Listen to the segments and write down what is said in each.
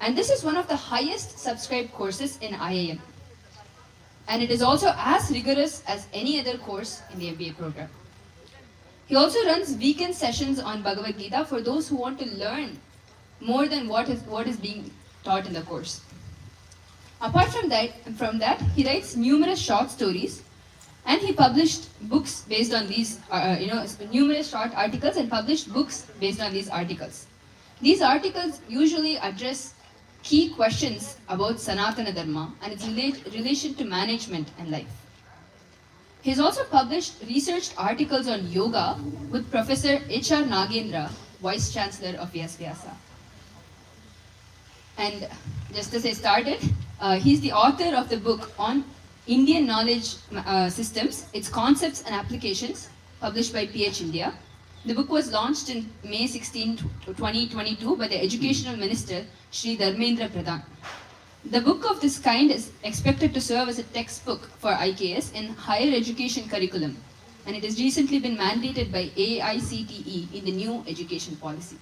And this is one of the highest subscribed courses in IIM. And it is also as rigorous as any other course in the MBA program. He also runs weekend sessions on Bhagavad Gita for those who want to learn more than what is being taught in the course. Apart from that, he writes numerous short stories, and he published books based on these, numerous short articles, and published books based on these articles. These articles usually address key questions about Sanatana Dharma and its relation to management and life. He has also published researched articles on yoga with Professor H.R. Nagendra, Vice Chancellor of Vyasa. And just as I started, he's the author of the book on Indian Knowledge Systems, its Concepts and Applications, published by PH India. The book was launched in May 16, 2022 by the Educational Minister, Shri Dharmendra Pradhan. The book of this kind is expected to serve as a textbook for IKS in higher education curriculum, and it has recently been mandated by AICTE in the new education policy.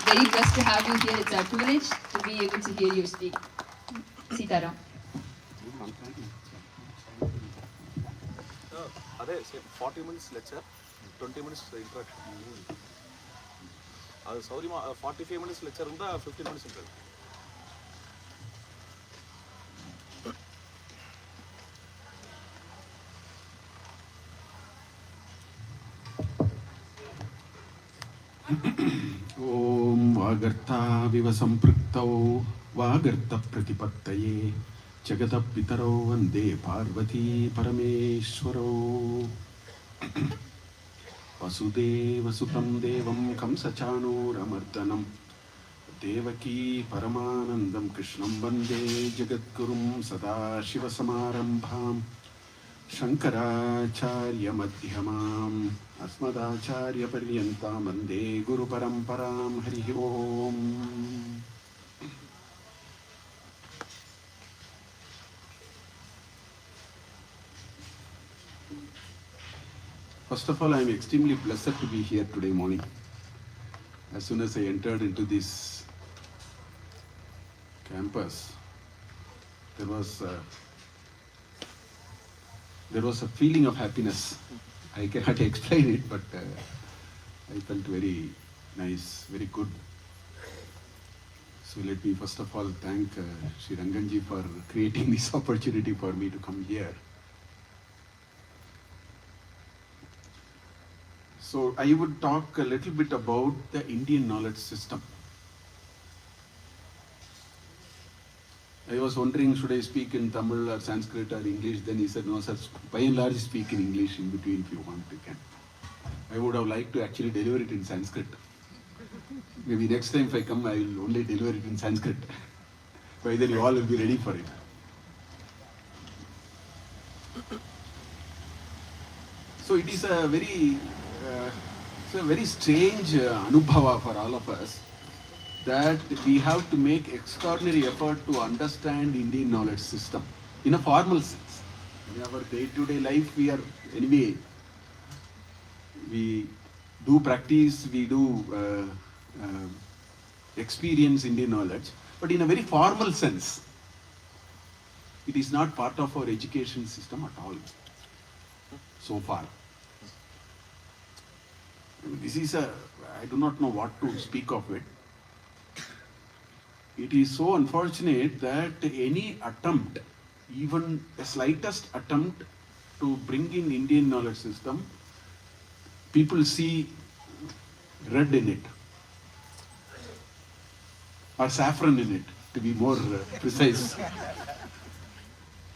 Very blessed to have you here. It's our privilege to be able to hear you speak. Sitaram. Adhe, 40 minutes lecture, 20 minutes interaction. 45 minutes lecture and 15 minutes interaction. Om Vagartha Viva Sampraktau Vagartha Pratipattaye Jagata Pitaro Vande Parvati Parameshwaro Vasudeva Sutam Devam Kamsachano Ramardanam Devaki Paramanandam Krishnam Vande Jagadgurum Sada Shiva Samarambham Shankaracharya Madhyamam Asmadacharya Paryantam Vande Guru Paramparam Hari Om. First of all, I am extremely blessed to be here today morning. As soon as I entered into this campus, there was a feeling of happiness. I cannot explain it, but I felt very nice, very good. So let me first of all thank Sri Ranganji for creating this opportunity for me to come here. So I would talk a little bit about the Indian knowledge system. I was wondering, should I speak in Tamil or Sanskrit or English? Then he said, no sir, by and large speak in English in between if you want, you can. I would have liked to actually deliver it in Sanskrit. Maybe next time if I come, I will only deliver it in Sanskrit. By then you all will be ready for it. So it is a very strange anubhava for all of us, that we have to make extraordinary effort to understand Indian knowledge system in a formal sense. In our day-to-day life, we do practice, we do experience Indian knowledge, but in a very formal sense, it is not part of our education system at all, so far. This is I do not know what to speak of it. It is so unfortunate that any attempt, even the slightest attempt to bring in Indian knowledge system, people see red in it, or saffron in it, to be more precise.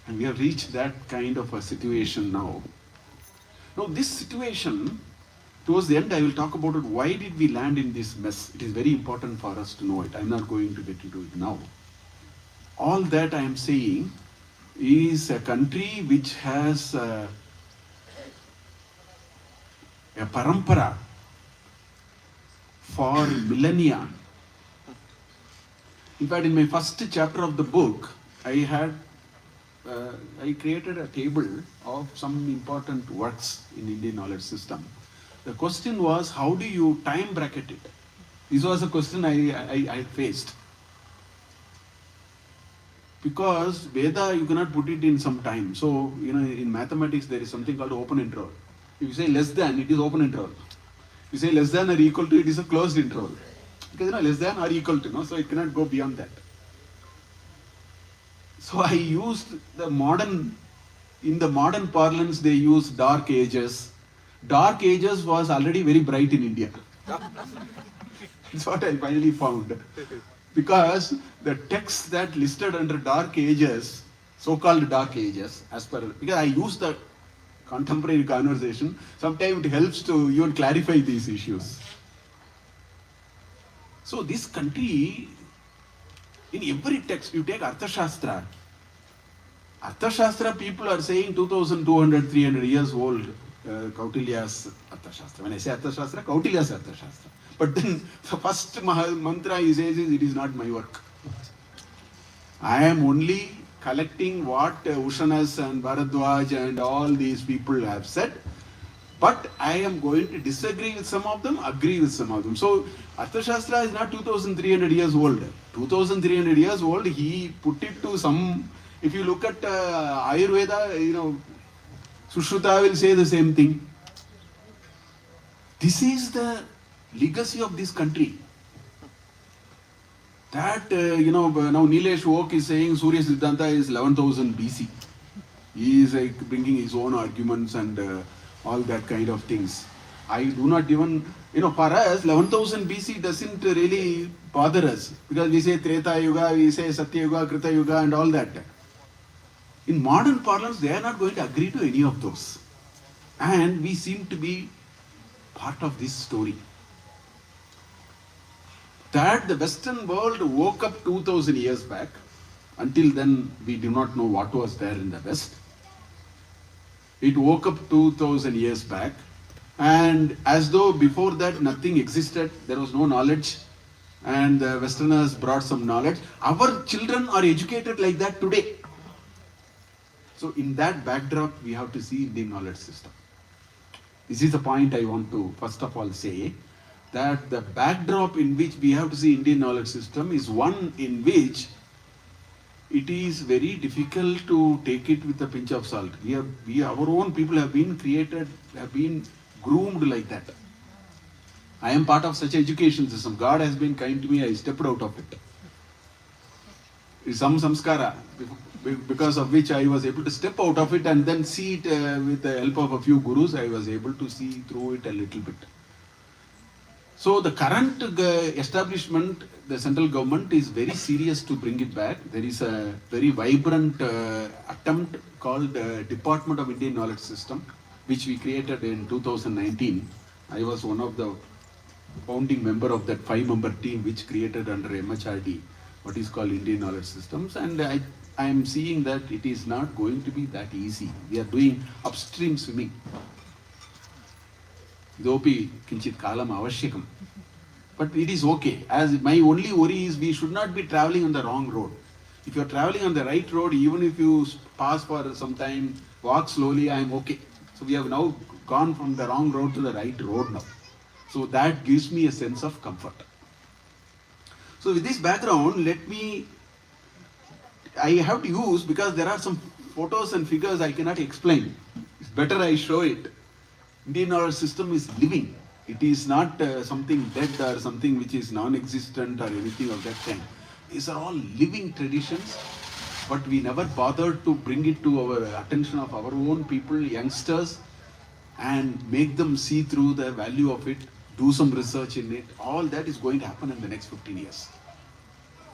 And we have reached that kind of a situation now. Now this situation, towards the end, I will talk about it. Why did we land in this mess? It is very important for us to know it. I'm not going to get into it now. All that I am saying is a country which has a parampara for millennia. In fact, in my first chapter of the book, I created a table of some important works in Indian knowledge system. The question was, how do you time bracket it? This was a question I faced. Because Veda, you cannot put it in some time. So, in mathematics, there is something called open interval. If you say less than, it is open interval. If you say less than or equal to, it is a closed interval. Because, less than or equal to, so it cannot go beyond that. So, I used in the modern parlance, they use dark ages. Dark ages was already very bright in India. That's what I finally found. Because the texts that listed under dark ages, so-called dark ages, because I use the contemporary conversation, sometimes it helps to even clarify these issues. So this country, in every text, you take Arthashastra. Arthashastra, people are saying 2200, 300 years old, Kautilya's Arthashastra. When I say Arthashastra, Kautilya's Arthashastra. But then the first mantra he says is, it is not my work. I am only collecting what Ushanas and Bharadwaj and all these people have said. But I am going to disagree with some of them, agree with some of them. So Arthashastra is not 2300 years old. 2300 years old, he put it to some, if you look at Ayurveda, Sushruta will say the same thing. This is the legacy of this country. That, now Nilesh Oak is saying Surya Siddhanta is 11,000 BC. He is bringing his own arguments and all that kind of things. I do not even, for us, 11,000 BC doesn't really bother us. Because we say Treta Yuga, we say Satya Yuga, Krita Yuga and all that. In modern parlance, they are not going to agree to any of those. And we seem to be part of this story. That the Western world woke up 2000 years back. Until then, we do not know what was there in the West. It woke up 2000 years back. And as though before that nothing existed, there was no knowledge. And the Westerners brought some knowledge. Our children are educated like that today. So in that backdrop, we have to see Indian knowledge system. This is the point I want to first of all say, that the backdrop in which we have to see Indian knowledge system is one in which it is very difficult to take it with a pinch of salt. Our own people have been created, have been groomed like that. I am part of such education system. God has been kind to me, I stepped out of it. It's some samskara, because of which I was able to step out of it and then see it with the help of a few gurus. I was able to see through it a little bit. So the current establishment, the central government is very serious to bring it back. There is a very vibrant attempt called Department of Indian Knowledge System, which we created in 2019. I was one of the founding member of that 5-member team which created under MHRD what is called Indian Knowledge Systems, and I am seeing that it is not going to be that easy. We are doing upstream swimming. Idopi kinchit kalam avashyakam. But it is okay. As my only worry is we should not be traveling on the wrong road. If you are traveling on the right road, even if you pass for some time, walk slowly, I am okay. So we have now gone from the wrong road to the right road now. So that gives me a sense of comfort. So with this background, I have to use, because there are some photos and figures I cannot explain. It's better I show it. Indian knowledge system is living. It is not something dead or something which is non-existent or anything of that kind. These are all living traditions, but we never bothered to bring it to our attention of our own people, youngsters, and make them see through the value of it, do some research in it. All that is going to happen in the next 15 years.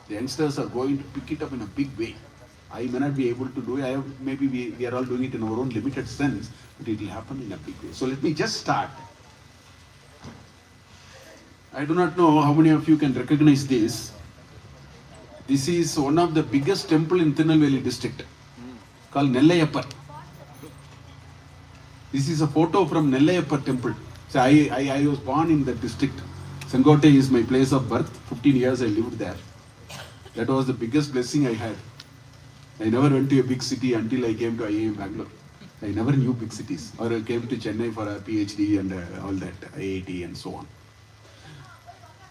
The youngsters are going to pick it up in a big way. I may not be able to do it. Maybe we are all doing it in our own limited sense, but it will happen in a big way. So let me just start. I do not know how many of you can recognize this. This is one of the biggest temple in Tirunelveli district, called Nellayappar. This is a photo from Nellayappar temple. So I was born in that district. Sengote is my place of birth. 15 years I lived there. That was the biggest blessing I had. I never went to a big city until I came to IIM Bangalore. I never knew big cities. Or I came to Chennai for a PhD and all that, IIT and so on.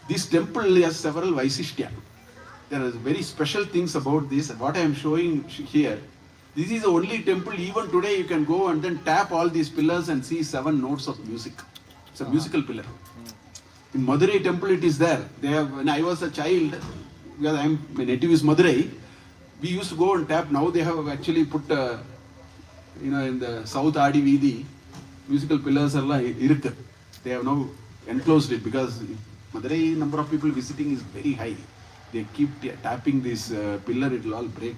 This temple has several Vaisishtya. There are very special things about this. What I am showing here, this is the only temple. Even today you can go and then tap all these pillars and see 7 notes of music. It's a musical pillar. In Madurai temple it is there. They have, when I was a child, because my native is Madurai, we used to go and tap. Now they have actually put, in the South Adi Vidi, musical pillars are like irukku. They have now enclosed it because Madurai number of people visiting is very high. They keep tapping this pillar, it will all break.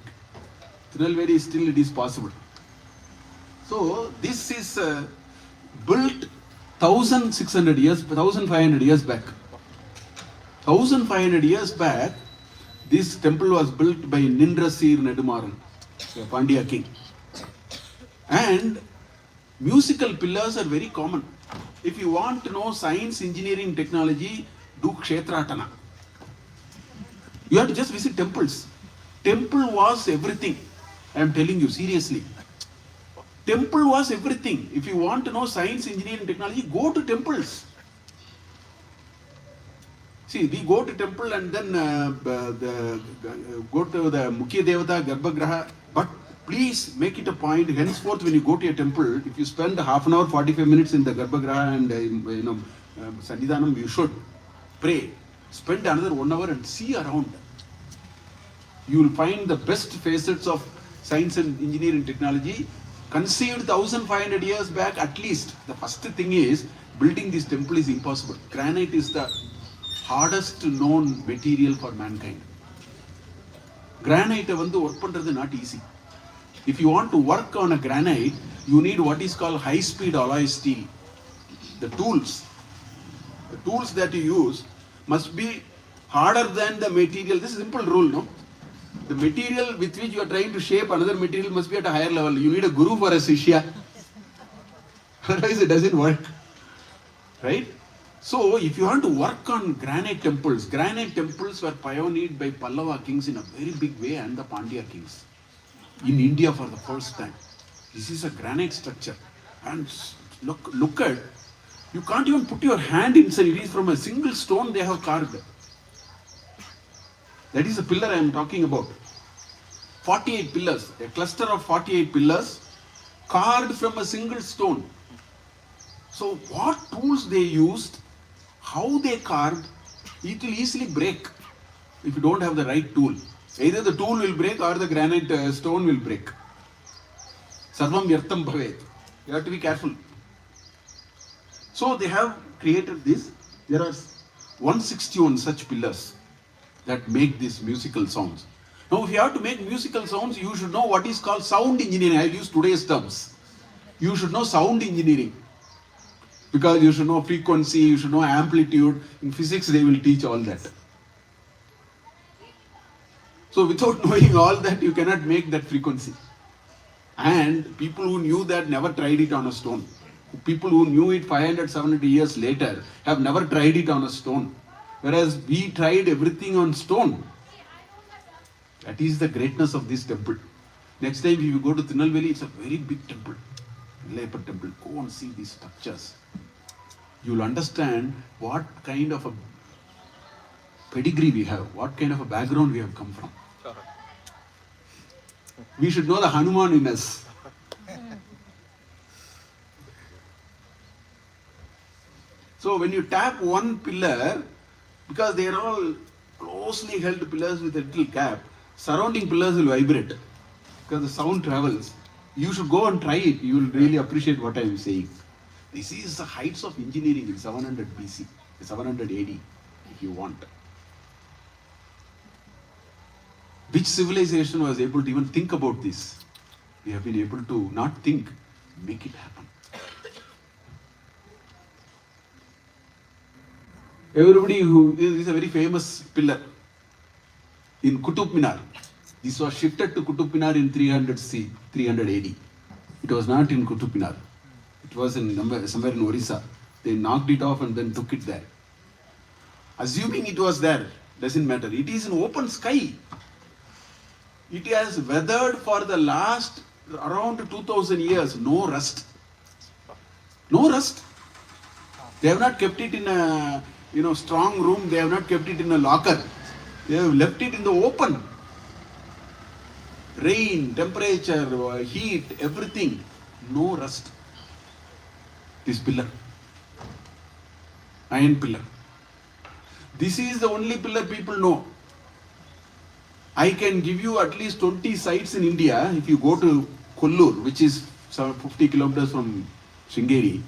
Tirunelveli still it is possible. So this is built 1,500 years back. 1,500 years back, this temple was built by Nindrasir Nedumaran, a Pandya king. And musical pillars are very common. If you want to know science, engineering, technology, do Kshetratana. You have to just visit temples. Temple was everything. I am telling you seriously. Temple was everything. If you want to know science, engineering, technology, go to temples. See, we go to temple and then go to the Mukhya Devata, Garbhagraha. But please make it a point, henceforth when you go to a temple, if you spend half an hour, 45 minutes in the Garbhagraha and Sannidhanam, you should pray. Spend another 1 hour and see around. You will find the best facets of science and engineering technology conceived 1,500 years back at least. The first thing is, building this temple is impossible. Granite is the hardest known material for mankind. Granite work pandrathu not easy. If you want to work on a granite, you need what is called high-speed alloy steel. The tools that you use must be harder than the material. This is a simple rule, no? The material with which you are trying to shape another material must be at a higher level. You need a guru for a Shishya. Otherwise it doesn't work. Right? So if you want to work on granite temples were pioneered by Pallava kings in a very big way and the Pandya kings. In India for the first time. This is a granite structure. And look at, you can't even put your hand inside. It is from a single stone they have carved. That is the pillar I am talking about. 48 pillars, a cluster of 48 pillars carved from a single stone. So what tools they used, how they carved, it will easily break if you don't have the right tool. Either the tool will break or the granite stone will break. Sarvam Vyartham Bhavet. You have to be careful. So they have created this. There are 161 such pillars that make these musical sounds. Now if you have to make musical sounds, you should know what is called sound engineering. I will use today's terms. You should know sound engineering. Because you should know frequency, you should know amplitude. In physics they will teach all that. So without knowing all that, you cannot make that frequency. And people who knew that never tried it on a stone. People who knew it 500, 700 years later have never tried it on a stone. Whereas we tried everything on stone. That is the greatness of this temple. Next time if you go to Tirunelveli, it's a very big temple. Nellaippar temple. Go and see these structures. You will understand what kind of a pedigree we have, what kind of a background we have come from. We should know the Hanuman in us. So when you tap one pillar, because they are all closely held pillars with a little cap, surrounding pillars will vibrate because the sound travels. You should go and try it. You will really appreciate what I am saying. This is the heights of engineering in 700 BC, 700 AD, if you want. Which civilization was able to even think about this? We have been able to not think, make it happen. Everybody who is a very famous pillar in Qutub Minar. This was shifted to Qutub Minar in 300 AD. It was not in Qutub Minar. It was in somewhere in Orissa. They knocked it off and then took it there. Assuming it was there, doesn't matter. It is in open sky. It has weathered for the last around 2000 years. No rust. No rust. They have not kept it in a strong room, they have not kept it in a locker. They have left it in the open. Rain, temperature, heat, everything. No rust. This pillar. Iron pillar. This is the only pillar people know. I can give you at least 20 sites in India. If you go to Kollur, which is 50 kilometers from Sringeri,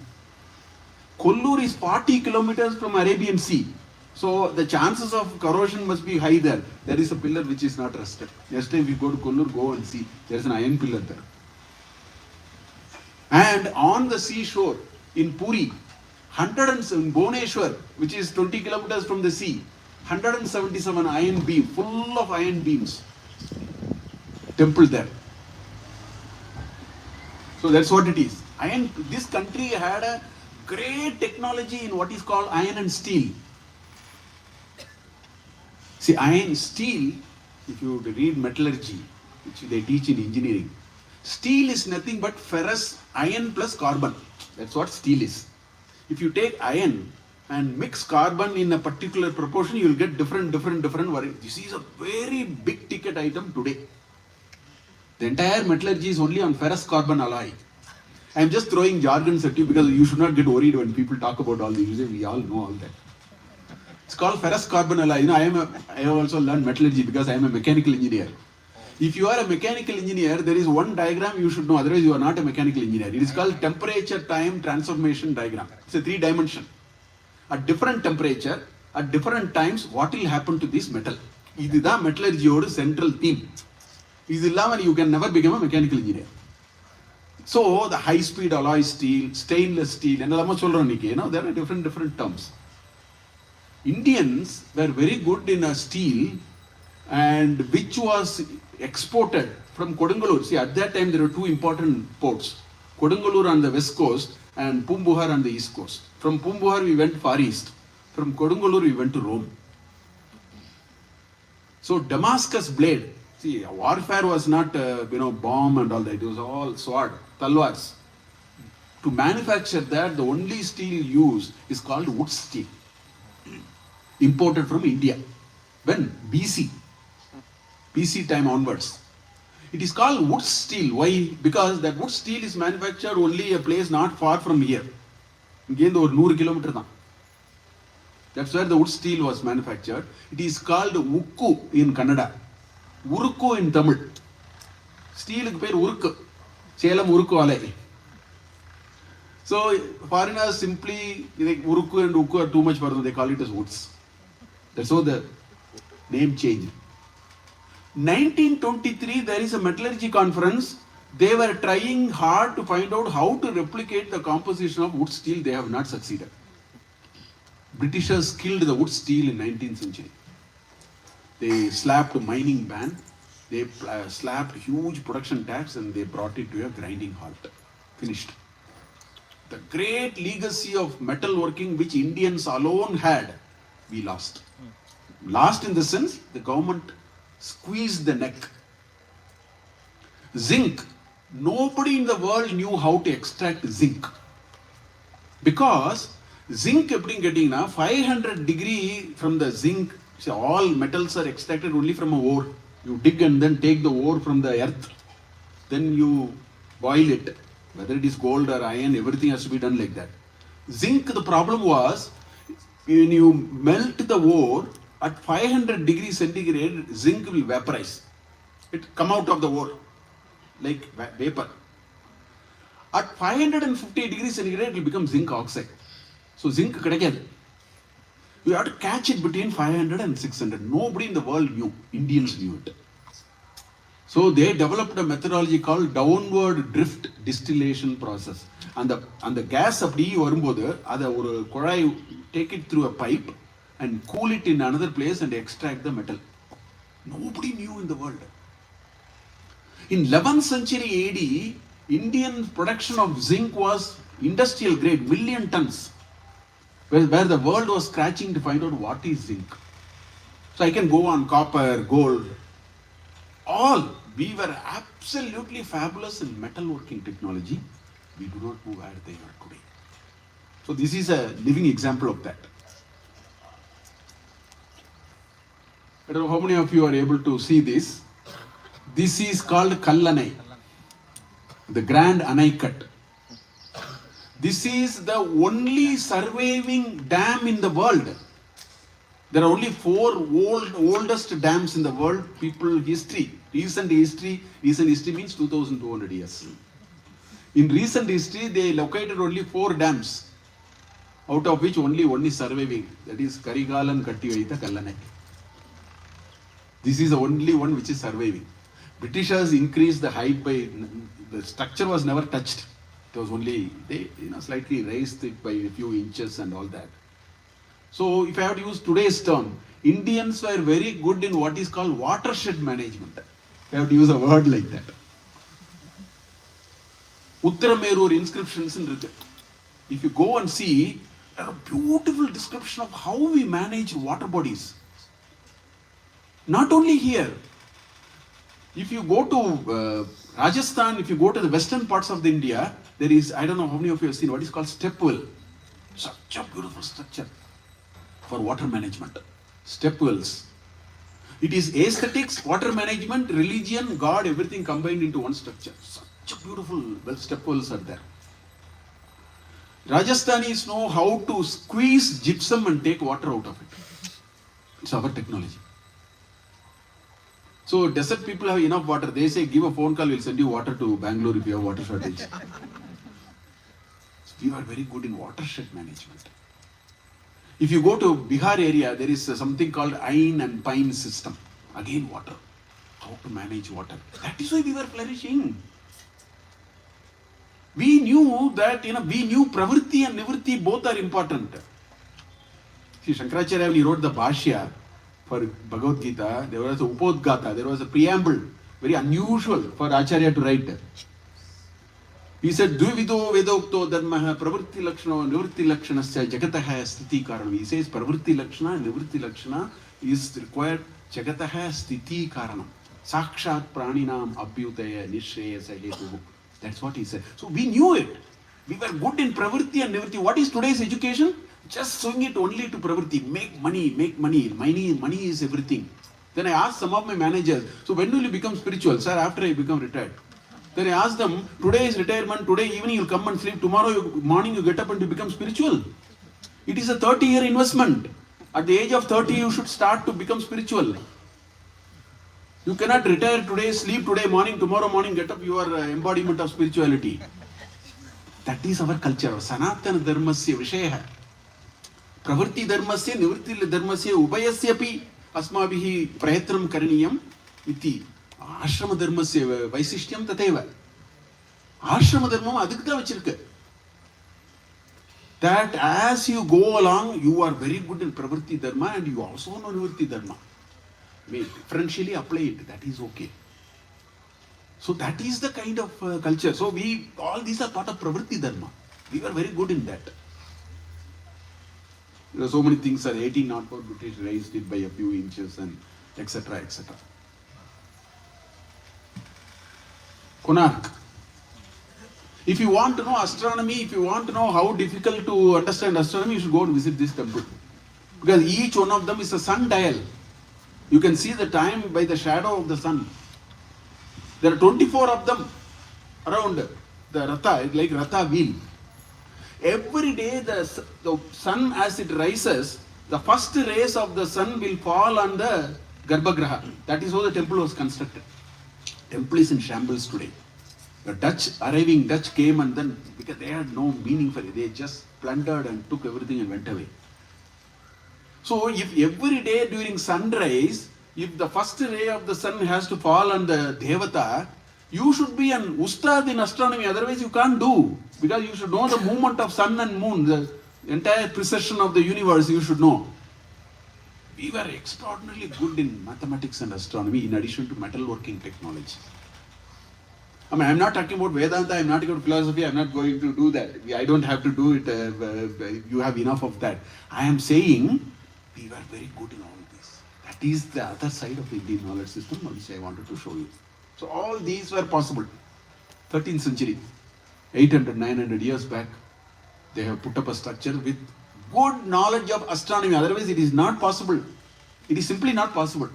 Kollur is 40 kilometers from Arabian Sea. So the chances of corrosion must be high there. There is a pillar which is not rusted. Yesterday if you go to Kollur, go and see. There is an iron pillar there. And on the seashore in Puri, in Bhubaneswar, which is 20 kilometers from the sea, 177 iron beam, full of iron beams. Temple there. So that's what it is. This country had a great technology in what is called iron and steel. See, iron, steel, if you read metallurgy, which they teach in engineering, steel is nothing but ferrous iron plus carbon. That's what steel is. If you take iron and mix carbon in a particular proportion, you will get different. This is a very big ticket item today. The entire metallurgy is only on ferrous carbon alloy. I am just throwing jargons at you because you should not get worried when people talk about all these. We all know all that. It's called ferrous carbon alloy. I have also learned metallurgy because I am a mechanical engineer. If you are a mechanical engineer, there is one diagram you should know, otherwise you are not a mechanical engineer. It is called temperature time transformation diagram. It's a 3-dimension. At different temperature, at different times, what will happen to this metal? This is the metallurgy central theme. This is why you can never become a mechanical engineer. So the high-speed alloy steel, stainless steel, and there are different terms. Indians were very good in steel, and which was exported from Kodungalur. See, at that time there were two important ports. Kodungalur on the west coast and Pumbuhar on the east coast. From Pumbuhar we went far east. From Kodungalur we went to Rome. So Damascus blade. See, warfare was not bomb and all that. It was all sword, talwars. To manufacture that, the only steel used is called wood steel. Imported from India. When? BC time onwards. It is called wood steel. Why? Because that wood steel is manufactured only a place not far from here. Again, over 100 kilometers. That's where the wood steel was manufactured. It is called Ukku in Kannada. Urukku in Tamil. Steel is called Urukku. Selam Urukku alai. So foreigners simply, Urukku and Ukku are too much for them. They call it as woods. That's how the name changed. 1923, there is a metallurgy conference. They were trying hard to find out how to replicate the composition of wood steel. They have not succeeded. Britishers killed the wood steel in 19th century. They slapped a mining ban. They slapped huge production tax and they brought it to a grinding halt. Finished. The great legacy of metalworking which Indians alone had, we lost. Lost in the sense the government squeezed the neck. Zinc. Nobody in the world knew how to extract zinc. Because zinc, 500 degree from the zinc, see, all metals are extracted only from a ore. You dig and then take the ore from the earth. Then you boil it. Whether it is gold or iron, everything has to be done like that. Zinc, the problem was, when you melt the ore, at 500 degrees centigrade, zinc will vaporize. It come out of the ore, like vapor. At 550 degrees centigrade, it will become zinc oxide. So zinc kadakadu. You have to catch it between 500 and 600. Nobody in the world knew. Indians knew it. So they developed a methodology called downward drift distillation process. And the gas appdi varumbodhu, ada oru kodai, take it through a pipe and cool it in another place and extract the metal. Nobody knew in the world. In 11th century AD, Indian production of zinc was industrial grade, million tons, where the world was scratching to find out what is zinc. So I can go on copper, gold, all. We were absolutely fabulous in metalworking technology. We do not know where they are today. So this is a living example of that. I don't know how many of you are able to see this. This is called Kallanai, the Grand Anaikat. This is the only surviving dam in the world. There are only 4 oldest dams in the world. People history, recent history means 2200 years. In recent history, they located only 4 dams, out of which only one is surviving. That is Karigalan Kattivaita Kallanai. This is the only one which is surviving. Britishers increased the height by, the structure was never touched. It was only, they slightly raised it by a few inches and all that. So if I have to use today's term, Indians were very good in what is called watershed management. I have to use a word like that. Uttaramerur inscriptions in Rita. If you go and see, a beautiful description of how we manage water bodies. Not only here. If you go to Rajasthan, if you go to the western parts of the India, there is, I don't know how many of you have seen what is called step well. Such a beautiful structure for water management. Step wells. It is aesthetics, water management, religion, God, everything combined into one structure. Such a beautiful step wells are there. Rajasthanis know how to squeeze gypsum and take water out of it. It's our technology. So desert people have enough water. They say, give a phone call, we'll send you water to Bangalore if you have water shortage. So we are very good in watershed management. If you go to Bihar area, there is something called Ain and Pine system. Again, water. How to manage water. That is why we were flourishing. We knew that, we knew Pravritti and Nivritti both are important. See, Shankaracharya, when he wrote the Bhashya for Bhagavad Gita, there was a Upodgata, there was a preamble, very unusual for Acharya to write. He said, Dvivido Vedokto Dharmaha Pravritti Lakshana Nivritti Lakshanasya Jagataha Sthiti Karanam. He says Pravritti Lakshana and Nivritti Lakshana is required Jagataha Sthiti Karanam. Sakshat Praninam Abhyutaya Nishreyasa Hetuhu. That's what he said. So we knew it. We were good in Pravritti and Nivritti. What is today's education? Just swing it only to Pravritti. Make money, make money. Money is everything. Then I asked some of my managers, so when will you become spiritual? Sir, after I become retired. Then I asked them, today is retirement, today evening you'll come and sleep, tomorrow morning you get up and you become spiritual. It is a 30-year investment. At the age of 30, you should start to become spiritual. You cannot retire today, sleep today morning, tomorrow morning get up, you are embodiment of spirituality. That is our culture. Sanatana dharmasya vishayaha. Pravritti dharmasya, nivritti dharmasya, ubhayasyapi asmabhihi prayatnam karaniyam iti. Ashrama dharmasya vaisishtyam tateva. Ashrama dharmam adhikta vachirukku. That as you go along, you are very good in pravritti dharma and you also know nivritti dharma. May differentially apply it, that is okay. So that is the kind of culture. So all these are part of pravritti dharma. We were very good in that. There are so many things, 1804 British raised it by a few inches and etc. etc. Konark. If you want to know astronomy, if you want to know how difficult to understand astronomy, you should go and visit this temple. Because each one of them is a sundial. You can see the time by the shadow of the sun. There are 24 of them around the Ratha, like Ratha wheel. Every day the sun as it rises, the first rays of the sun will fall on the Garbhagraha. That is how the temple was constructed. Temple is in shambles today. The arriving Dutch came and then, because they had no meaning for it, they just plundered and took everything and went away. So if every day during sunrise, if the first ray of the sun has to fall on the Devata, you should be an ustad in astronomy, otherwise you can't do. Because you should know the movement of sun and moon, the entire precession of the universe you should know. We were extraordinarily good in mathematics and astronomy in addition to metalworking technology. I mean, I'm not talking about Vedanta, I'm not talking about philosophy, I'm not going to do that. I don't have to do it, you have enough of that. I am saying we were very good in all this. That is the other side of the Indian knowledge system which I wanted to show you. So all these were possible. 13th century, 800, 900 years back, they have put up a structure with good knowledge of astronomy. Otherwise it is not possible. It is simply not possible.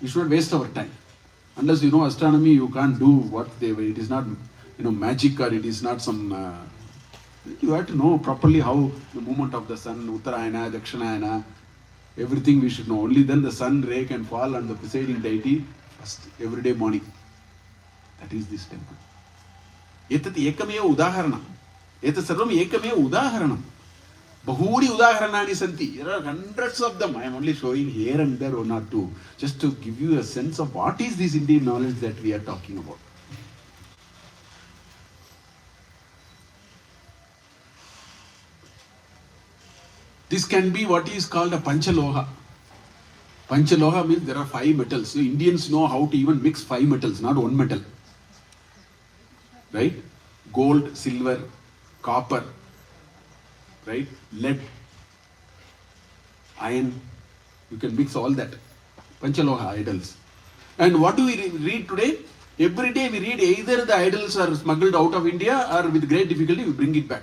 We should not waste our time. Unless you know astronomy, you can't do what they. It is not, magic, or it is not some. You have to know properly how the movement of the sun, Uttarayana, Dakshinayana, everything we should know. Only then the sun ray can fall on the presiding deity first, every day morning. That is this temple. Etat ekameva udaharanam. Etat sarvam ekameva udaharanam. Bahuri udaharanani santi. There are hundreds of them. I am only showing here and there one or two, just to give you a sense of what is this Indian knowledge that we are talking about. This can be what is called a Panchaloha. Panchaloha means there are 5 metals. So Indians know how to even mix 5 metals, not one metal. Right? Gold, silver, copper, right? Lead, iron. You can mix all that. Panchaloha idols. And what do we read today? Every day we read either the idols are smuggled out of India, or with great difficulty we bring it back.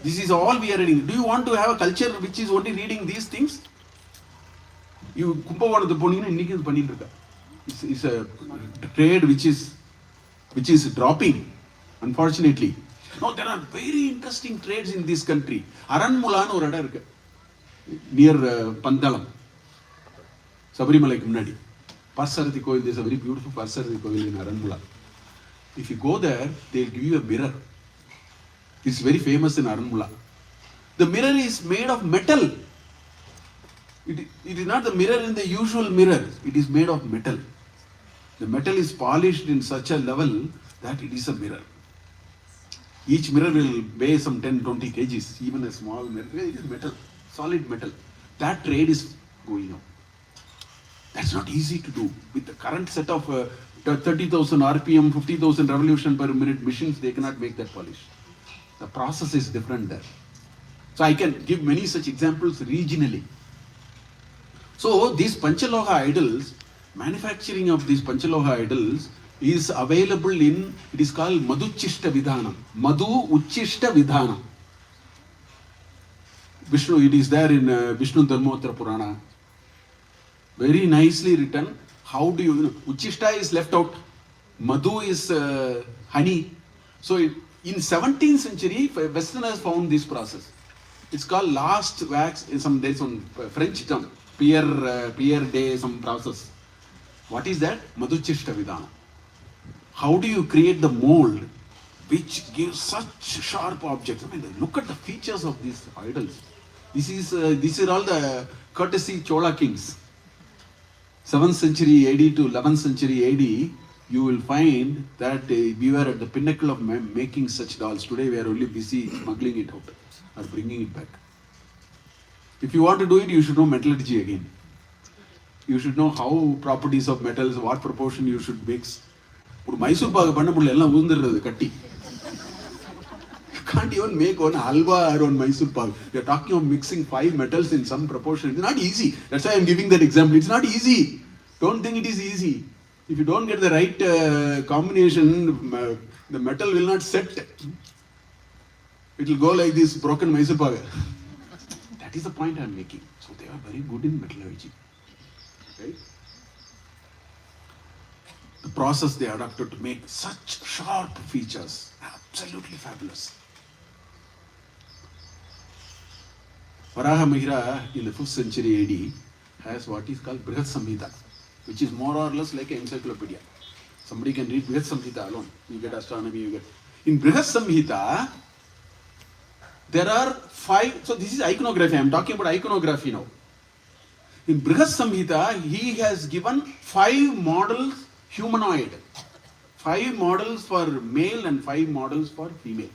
This is all we are reading. Do you want to have a culture which is only reading these things? You Kumbhavanathu poningna inniki idu pannittu irukka. It's a trade which is dropping, unfortunately. No, there are very interesting trades in this country. Aranmula nu oru idam irukku near Pandalam, Sabarimalai munnadi. Parsarathi Kovil, there is a very beautiful Parsarathi Kovil in Aranmula. If you go there, they will give you a mirror. It's very famous in Aranmula. The mirror is made of metal. It is not the mirror in the usual mirror. It is made of metal. The metal is polished in such a level that it is a mirror. Each mirror will weigh some 10-20 kgs. Even a small mirror, it is metal, solid metal. That trade is going on. That's not easy to do. With the current set of 30,000 RPM, 50,000 revolution per minute machines, they cannot make that polish. The process is different there. So I can give many such examples regionally. So these Panchaloha idols, manufacturing of these Panchaloha idols is available in, it is called Madhuchishta Vidhanam. Madhu Uchishta Vidhanam. Vishnu, it is there in Vishnu Dharmottara Purana. Very nicely written. How do you, Uchishta is left out. Madhu is honey. So in 17th century, Westerners found this process. It's called last wax, there's some French term, Pierre Day, some process. What is that? Madhuchishta Vidhana. How do you create the mold which gives such sharp objects? I mean, look at the features of these idols. These are all the courtesy Chola kings. 7th century AD to 11th century AD, you will find that we were at the pinnacle of making such dolls. Today we are only busy smuggling it out or bringing it back. If you want to do it, you should know metallurgy again. You should know how properties of metals, what proportion you should mix. Mysore Pak panna mudiyala ella oondirradhu katti. You can't even make one halwa or one Mysore Pak. You are talking of mixing 5 metals in some proportion. It's not easy. That's why I am giving that example. It's not easy. Don't think it is easy. If you don't get the right combination, the metal will not set. It will go like this broken Mysore Pak. That is the point I am making. So they are very good in metallurgy. Right? The process they adopted to make such sharp features, absolutely fabulous. Varaha Mihira in the 5th century AD has what is called Brihat Samhita, which is more or less like an encyclopedia. Somebody can read Brihat Samhita alone. You get astronomy, you get. In Brihat Samhita, there are 5. So this is iconography. I am talking about iconography now. In Brihat Samhita, he has given 5 models humanoid. 5 models for male and 5 models for female.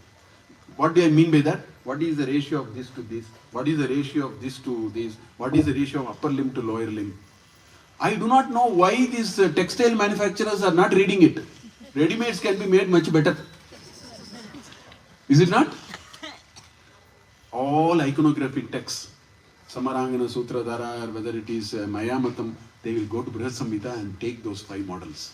What do I mean by that? What is the ratio of this to this? What is the ratio of this to this? What is the ratio of upper limb to lower limb? I do not know why these textile manufacturers are not reading it. Ready-mades can be made much better. Is it not? All iconographic texts, Samarangana Sutradhara, or whether it is Mayamatam, they will go to Brihat Samhita and take those 5 models.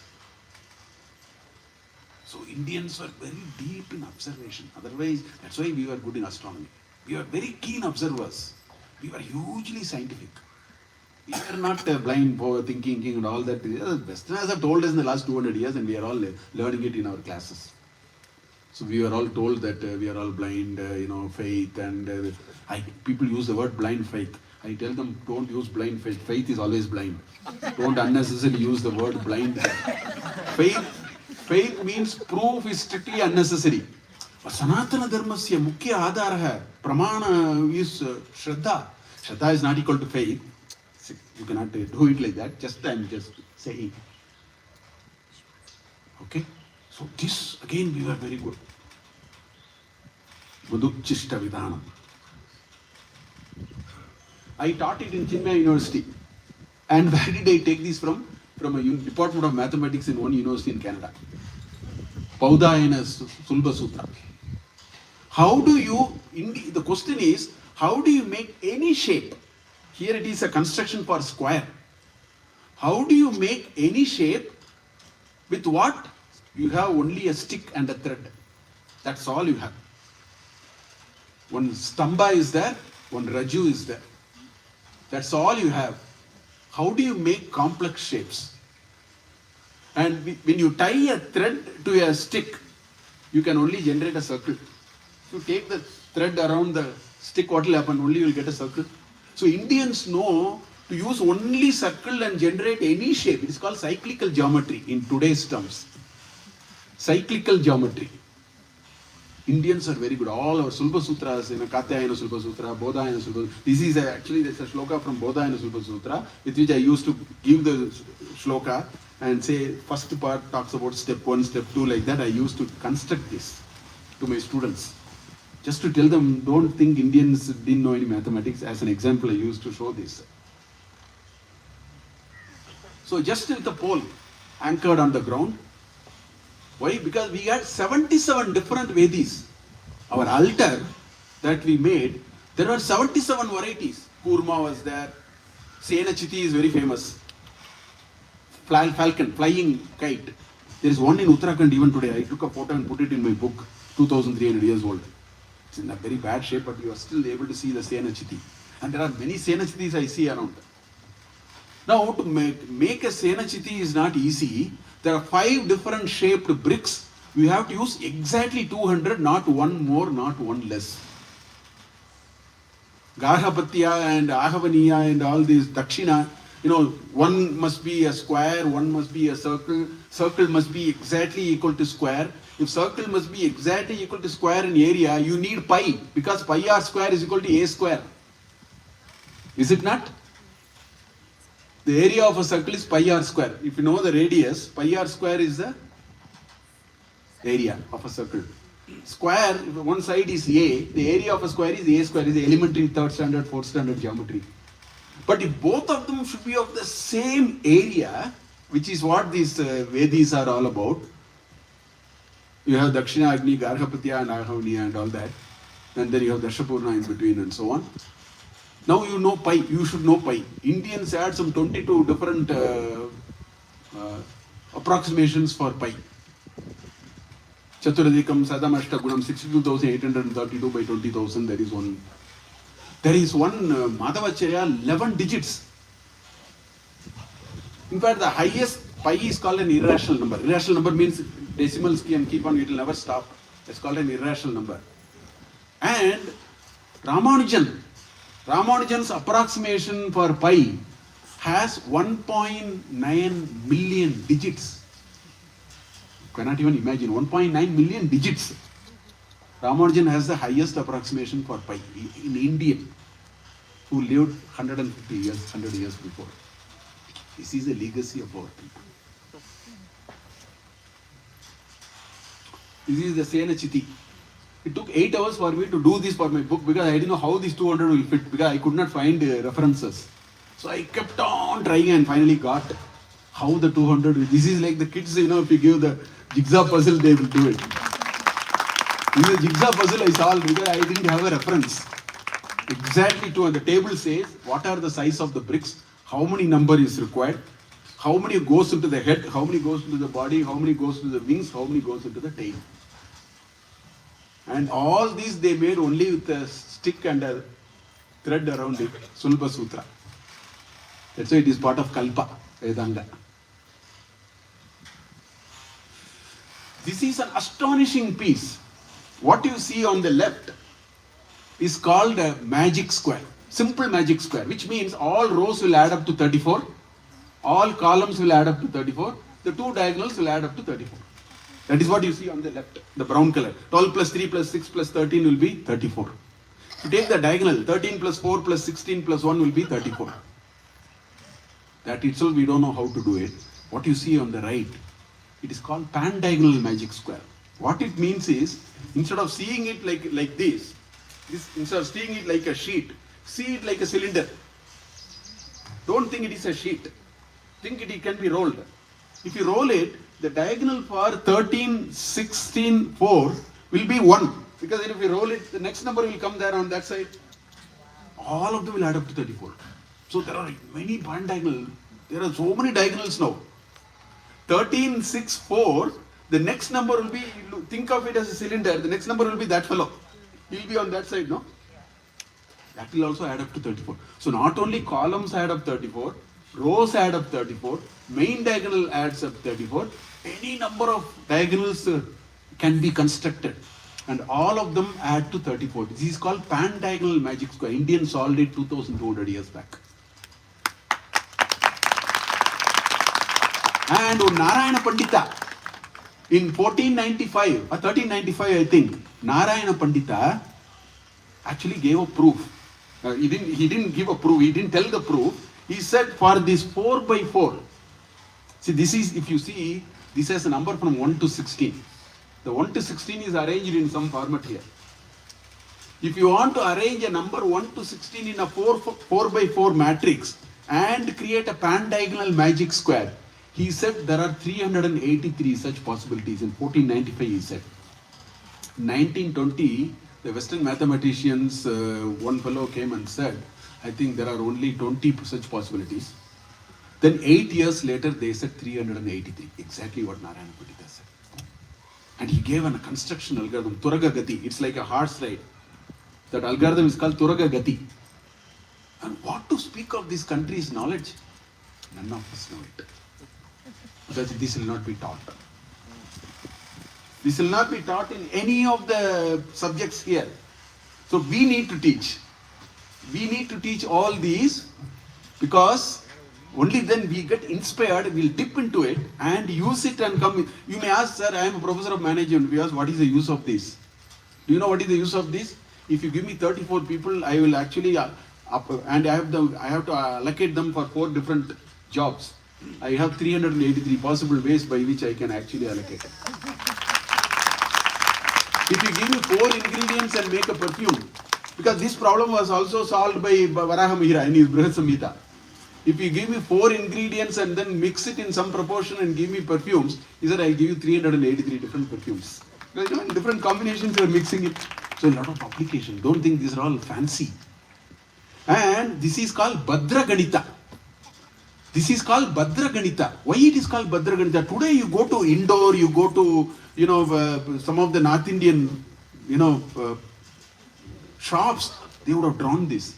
So Indians were very deep in observation. Otherwise, that's why we were good in astronomy. We were very keen observers. We were hugely scientific. We are not blind for thinking and all that. Westerners have told us in the last 200 years, and we are all learning it in our classes. So we are all told that we are all blind, faith, and people use the word blind faith. I tell them, don't use blind faith. Faith is always blind. Don't unnecessarily use the word blind. Faith means proof is strictly unnecessary. Sanatana Dharmasya Mukhya Adharaha Pramana is Shraddha. Shraddha is not equal to faith. You cannot do it like that. I'm just saying. Okay? So this, again, we were very good. Madhukchishta Vidhanam. I taught it in Chinmaya University. And where did I take this from? From a Department of Mathematics in one university in Canada. Paudayana Sulba Sutra. How do you, the question is, how do you make any shape? Here it is a construction for square. How do you make any shape with what? You have only a stick and a thread. That's all you have. One stamba is there, one raju is there. That's all you have. How do you make complex shapes? And when you tie a thread to a stick, you can only generate a circle. If you take the thread around the stick, what will happen? Only you will get a circle. So Indians know to use only circle and generate any shape. It is called cyclical geometry in today's terms. Cyclical geometry. Indians are very good. All our Sulba Sutras, Katyayana Sulba Sutra, Bodhayana Sulba Sutra. This is actually there's a shloka from Bodhayana Sulba Sutra, with which I used to give the shloka and say first part talks about step 1, step 2, like that. I used to construct this to my students. Just to tell them, don't think Indians didn't know any mathematics. As an example, I used to show this. So just with the pole anchored on the ground. Why? Because we had 77 different Vedis. Our altar that we made, there were 77 varieties. Kurma was there. Senachiti is very famous. Falcon, flying kite. There is one in Uttarakhand even today. I took a photo and put it in my book, 2,300 years old. It's in a very bad shape, but you are still able to see the Senachiti. And there are many Senachitis I see around. Now, to make a Senachiti is not easy. There are 5 different shaped bricks. You have to use exactly 200, not one more, not one less. Garhapatya and Ahavaniya and all these Dakshina, one must be a square, one must be a circle. Circle must be exactly equal to square. If circle must be exactly equal to square in area, you need pi, because pi r square is equal to a square. Is it not? The area of a circle is pi r square. If you know the radius, pi r square is the area of a circle. Square, if one side is a, the area of a square is a square, is the elementary 3rd standard, 4th standard geometry. But if both of them should be of the same area, which is what these Vedis are all about, you have Dakshina, Agni, Garhapatya and Ahavaniya and all that, and then you have Dashapurna in between and so on. Now you know pi, you should know pi. Indians had some 22 different approximations for pi. Chaturadikam Sadamashta Gunam 62,832 by 20,000, there is one. There is one Madhavacharya, 11 digits. In fact, the highest pi is called an irrational number. Irrational number means decimals can keep on, it will never stop. It's called an irrational number. And Ramanujan's approximation for pi has 1.9 million digits. You cannot even imagine, 1.9 million digits. Ramanujan has the highest approximation for pi in Indian, who lived 150 years, 100 years before. This is a legacy of our people. This is the Senachiti. It took 8 hours for me to do this for my book, because I didn't know how these 200 will fit, because I could not find references. So I kept on trying and finally got how the 200 will. This is like the kids, if you give the jigsaw puzzle, they will do it. This is a jigsaw puzzle I solved because I didn't have a reference. Exactly to, and the table says what are the size of the bricks, how many number is required, how many goes into the head, how many goes into the body, how many goes into the wings, how many goes into the tail. And all these they made only with a stick and a thread around it, Sulba Sutra. That's why it is part of Kalpa, Vedanga. This is an astonishing piece. What you see on the left is called a magic square, simple magic square, which means all rows will add up to 34, all columns will add up to 34, the two diagonals will add up to 34. That is what you see on the left, the brown color. 12 plus 3 plus 6 plus 13 will be 34. If you take the diagonal, 13 plus 4 plus 16 plus 1 will be 34. That itself we don't know how to do it. What you see on the right, it is called pan-diagonal magic square. What it means is, instead of seeing it like this, instead of seeing it like a sheet, see it like a cylinder. Don't think it is a sheet. Think it can be rolled. If you roll it, the diagonal for 13, 16, 4 will be 1. Because if you roll it, the next number will come there on that side. All of them will add up to 34. So there are many pan-diagonal. There are so many diagonals now. 13, 6, 4, the next number will be, think of it as a cylinder, the next number will be that fellow. He will be on that side, no? That will also add up to 34. So not only columns add up 34, rows add up 34, main diagonal adds up 34, any number of diagonals can be constructed. And all of them add to 34. This is called pan-diagonal magic square. Indians solved it 2200 years back. And Narayana Pandita, in 1495 or 1395, I think, Narayana Pandita actually gave a proof. He didn't give a proof, he didn't tell the proof. He said for this 4 by 4, see this is, if you see, this has a number from 1 to 16. The 1 to 16 is arranged in some format here. If you want to arrange a number 1 to 16 in a 4 by 4 matrix and create a pan-diagonal magic square, he said there are 383 such possibilities. In 1495 he said. 1920, the Western mathematicians, one fellow came and said, I think there are only 20 such possibilities. Then 8 years later they said 383, exactly what Narayana Pandita said. And he gave a construction algorithm, Turaga Gati. It's like a horse ride. That algorithm is called Turaga Gati. And what to speak of this country's knowledge? None of us know it. Because this will not be taught. This will not be taught in any of the subjects here. So we need to teach. We need to teach all these because only then we get inspired, we'll dip into it and use it and come. You may ask, sir, I am a professor of management. We ask, what is the use of this? Do you know what is the use of this? If you give me 34 people, I will actually, and I have to allocate them for 4 different jobs. I have 383 possible ways by which I can actually allocate it. If you give me 4 ingredients and make a perfume, because this problem was also solved by Varaha Mihira in his Brihad Samhita. If you give me 4 ingredients and then mix it in some proportion and give me perfumes, he said, I'll give you 383 different perfumes. Because, in different combinations you are mixing it. So a lot of application. Don't think these are all fancy. And this is called Bhadra Ganita. This is called Bhadra Ganita. Why it is called Bhadra Ganita? Today you go to Indore, you go to, some of the North Indian, shops, they would have drawn this.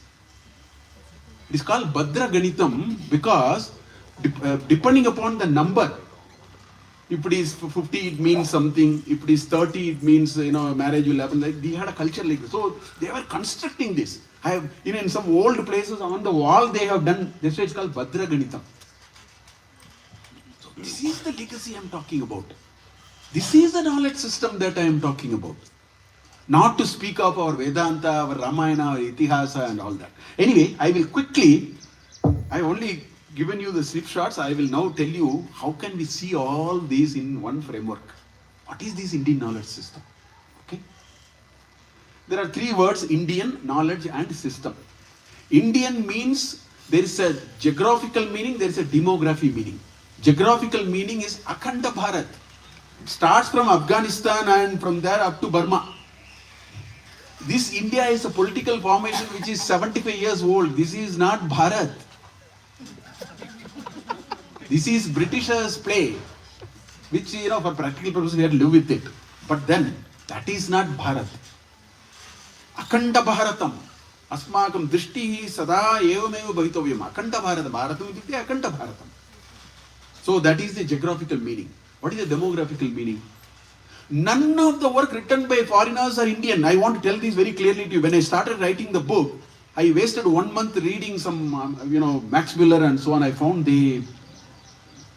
It is called Bhadra Ganitam because depending upon the number, if it is 50, it means something. If it is 30, it means, marriage will happen. Like, they had a culture like this. So they were constructing this. I have, in some old places on the wall, they have done, that's why it's called Bhadra Ganitam. So this is the legacy I am talking about. This is the knowledge system that I am talking about. Not to speak of our Vedanta, our Ramayana, our Itihasa and all that. Anyway, I will quickly, I only given you the snapshots. I will now tell you how can we see all these in one framework. What is this Indian knowledge system? Okay. There are 3 words, Indian, knowledge and system. Indian means there is a geographical meaning, there is a demography meaning. Geographical meaning is Akhanda Bharat. It starts from Afghanistan and from there up to Burma. This India is a political formation which is 75 years old. This is not Bharat. This is Britishers' play, which, for practical purposes we have to live with it. But then, that is not Bharat. Akhanda Bharatam. अस्माकं दृष्टिः सदा एवमेव भवितव्यम्. अखण्डभारतं, भारतम् इत्युक्ते अखण्डभारतम्. So that is the geographical meaning. What is the demographical meaning? None of the work written by foreigners are Indian. I want to tell this very clearly to you. When I started writing the book, I wasted 1 month reading some, Max Miller and so on. I found they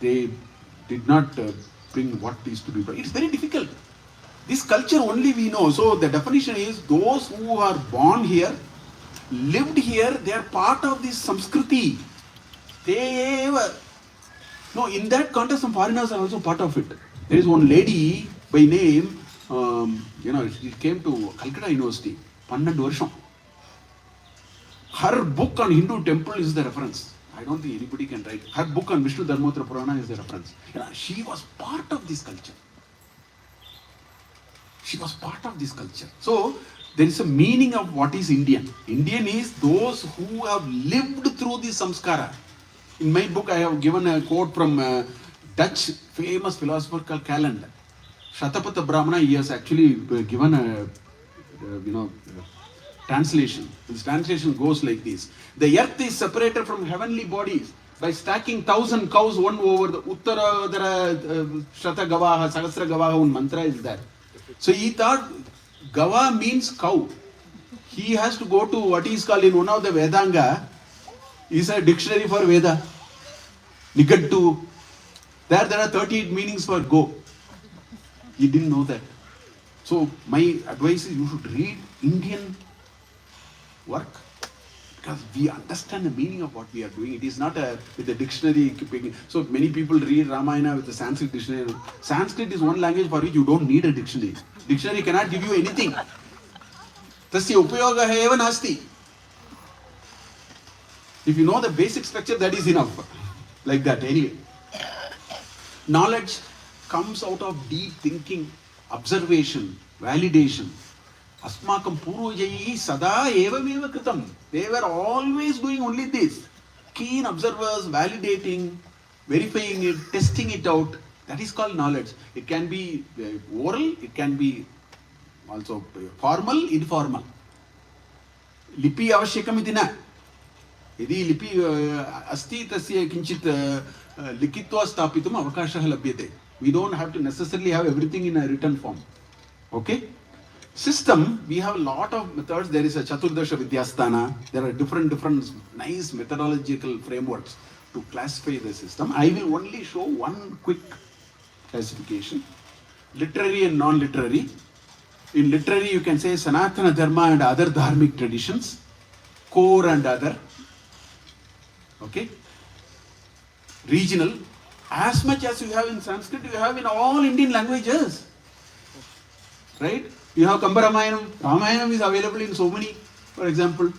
did not bring what is to be. It's very difficult. This culture only we know. So the definition is those who are born here, lived here, they are part of this Samskriti. No, in that context, some foreigners are also part of it. There is one lady by name, she came to Calcutta University, 12 varsham. Her book on Hindu temple is the reference. I don't think anybody can write. Her book on Vishnu Dharmottara Purana is the reference. She was part of this culture. She was part of this culture. So, there is a meaning of what is Indian. Indian is those who have lived through the samskara. In my book, I have given a quote from a Dutch famous philosopher called Calendar. Shatapatha Brahmana, he has actually given a translation. This translation goes like this. The earth is separated from heavenly bodies by stacking 1,000 cows one over the Uttaradara Shata Gavaha, Sahasra Gavaha, one mantra is that. So he thought Gava means cow. He has to go to what is called in one of the Vedanga, is a dictionary for Veda. Nigattu. There are 38 meanings for go. He didn't know that. So my advice is you should read Indian work because we understand the meaning of what we are doing. It is not with a dictionary. So many people read Ramayana with the Sanskrit dictionary. Sanskrit is one language for which you don't need a dictionary. Dictionary cannot give you anything. Tasya upayoga eva nasti. If you know the basic structure, that is enough. Like that, anyway. Knowledge comes out of deep thinking, observation, validation. Asmakam purvajaihi sada evameva kritam. They were always doing only this. Keen observers, validating, verifying it, testing it out. That is called knowledge. It can be oral, it can be also formal, informal. Lipi avashyakam iti na. यदि लिपि अस्ति तस्य किंचित लिखित्वा स्थापितुम् अवकाशः लभ्यते. We don't have to necessarily have everything in a written form. Okay? System, we have a lot of methods. There is a Chaturdasha Vidyasthana. There are different nice methodological frameworks to classify the system. I will only show one quick classification. Literary and non-literary. In literary, you can say Sanatana Dharma and other dharmic traditions. Core and other. Okay? Regional. As much as you have in Sanskrit, you have in all Indian languages. Right? You have Kamba-Ramayanam. Ramayanam is available in so many. For example,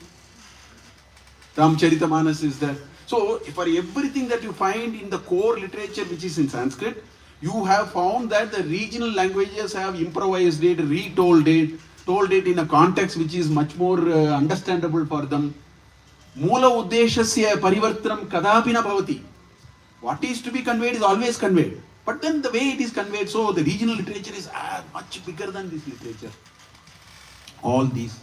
Ramcharitamanas is there. So, for everything that you find in the core literature which is in Sanskrit, you have found that the regional languages have improvised it, retold it, told it in a context which is much more understandable for them. Mula uddeshasya parivartanam kadapi na bhavati. What is to be conveyed is always conveyed. But then the way it is conveyed, so the regional literature is much bigger than this literature. All these.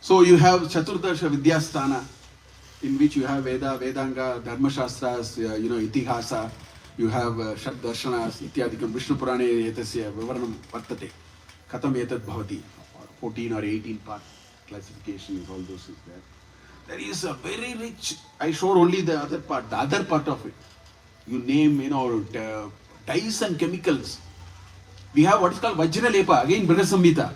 So you have Chaturdasha Vidyasthana, in which you have Veda, Vedanga, Dharma Shastras, Itihasa, you have Shat Darshanas, Ityadikam, Vishnu Purane etasya vivaranam vartate. Katam etad bhavati. 14 or 18 part classification is all those is there. There is a very rich, I showed only the other part of it. You name, dyes and chemicals. We have what is called Vajra Lepa, again Brihad Samhita.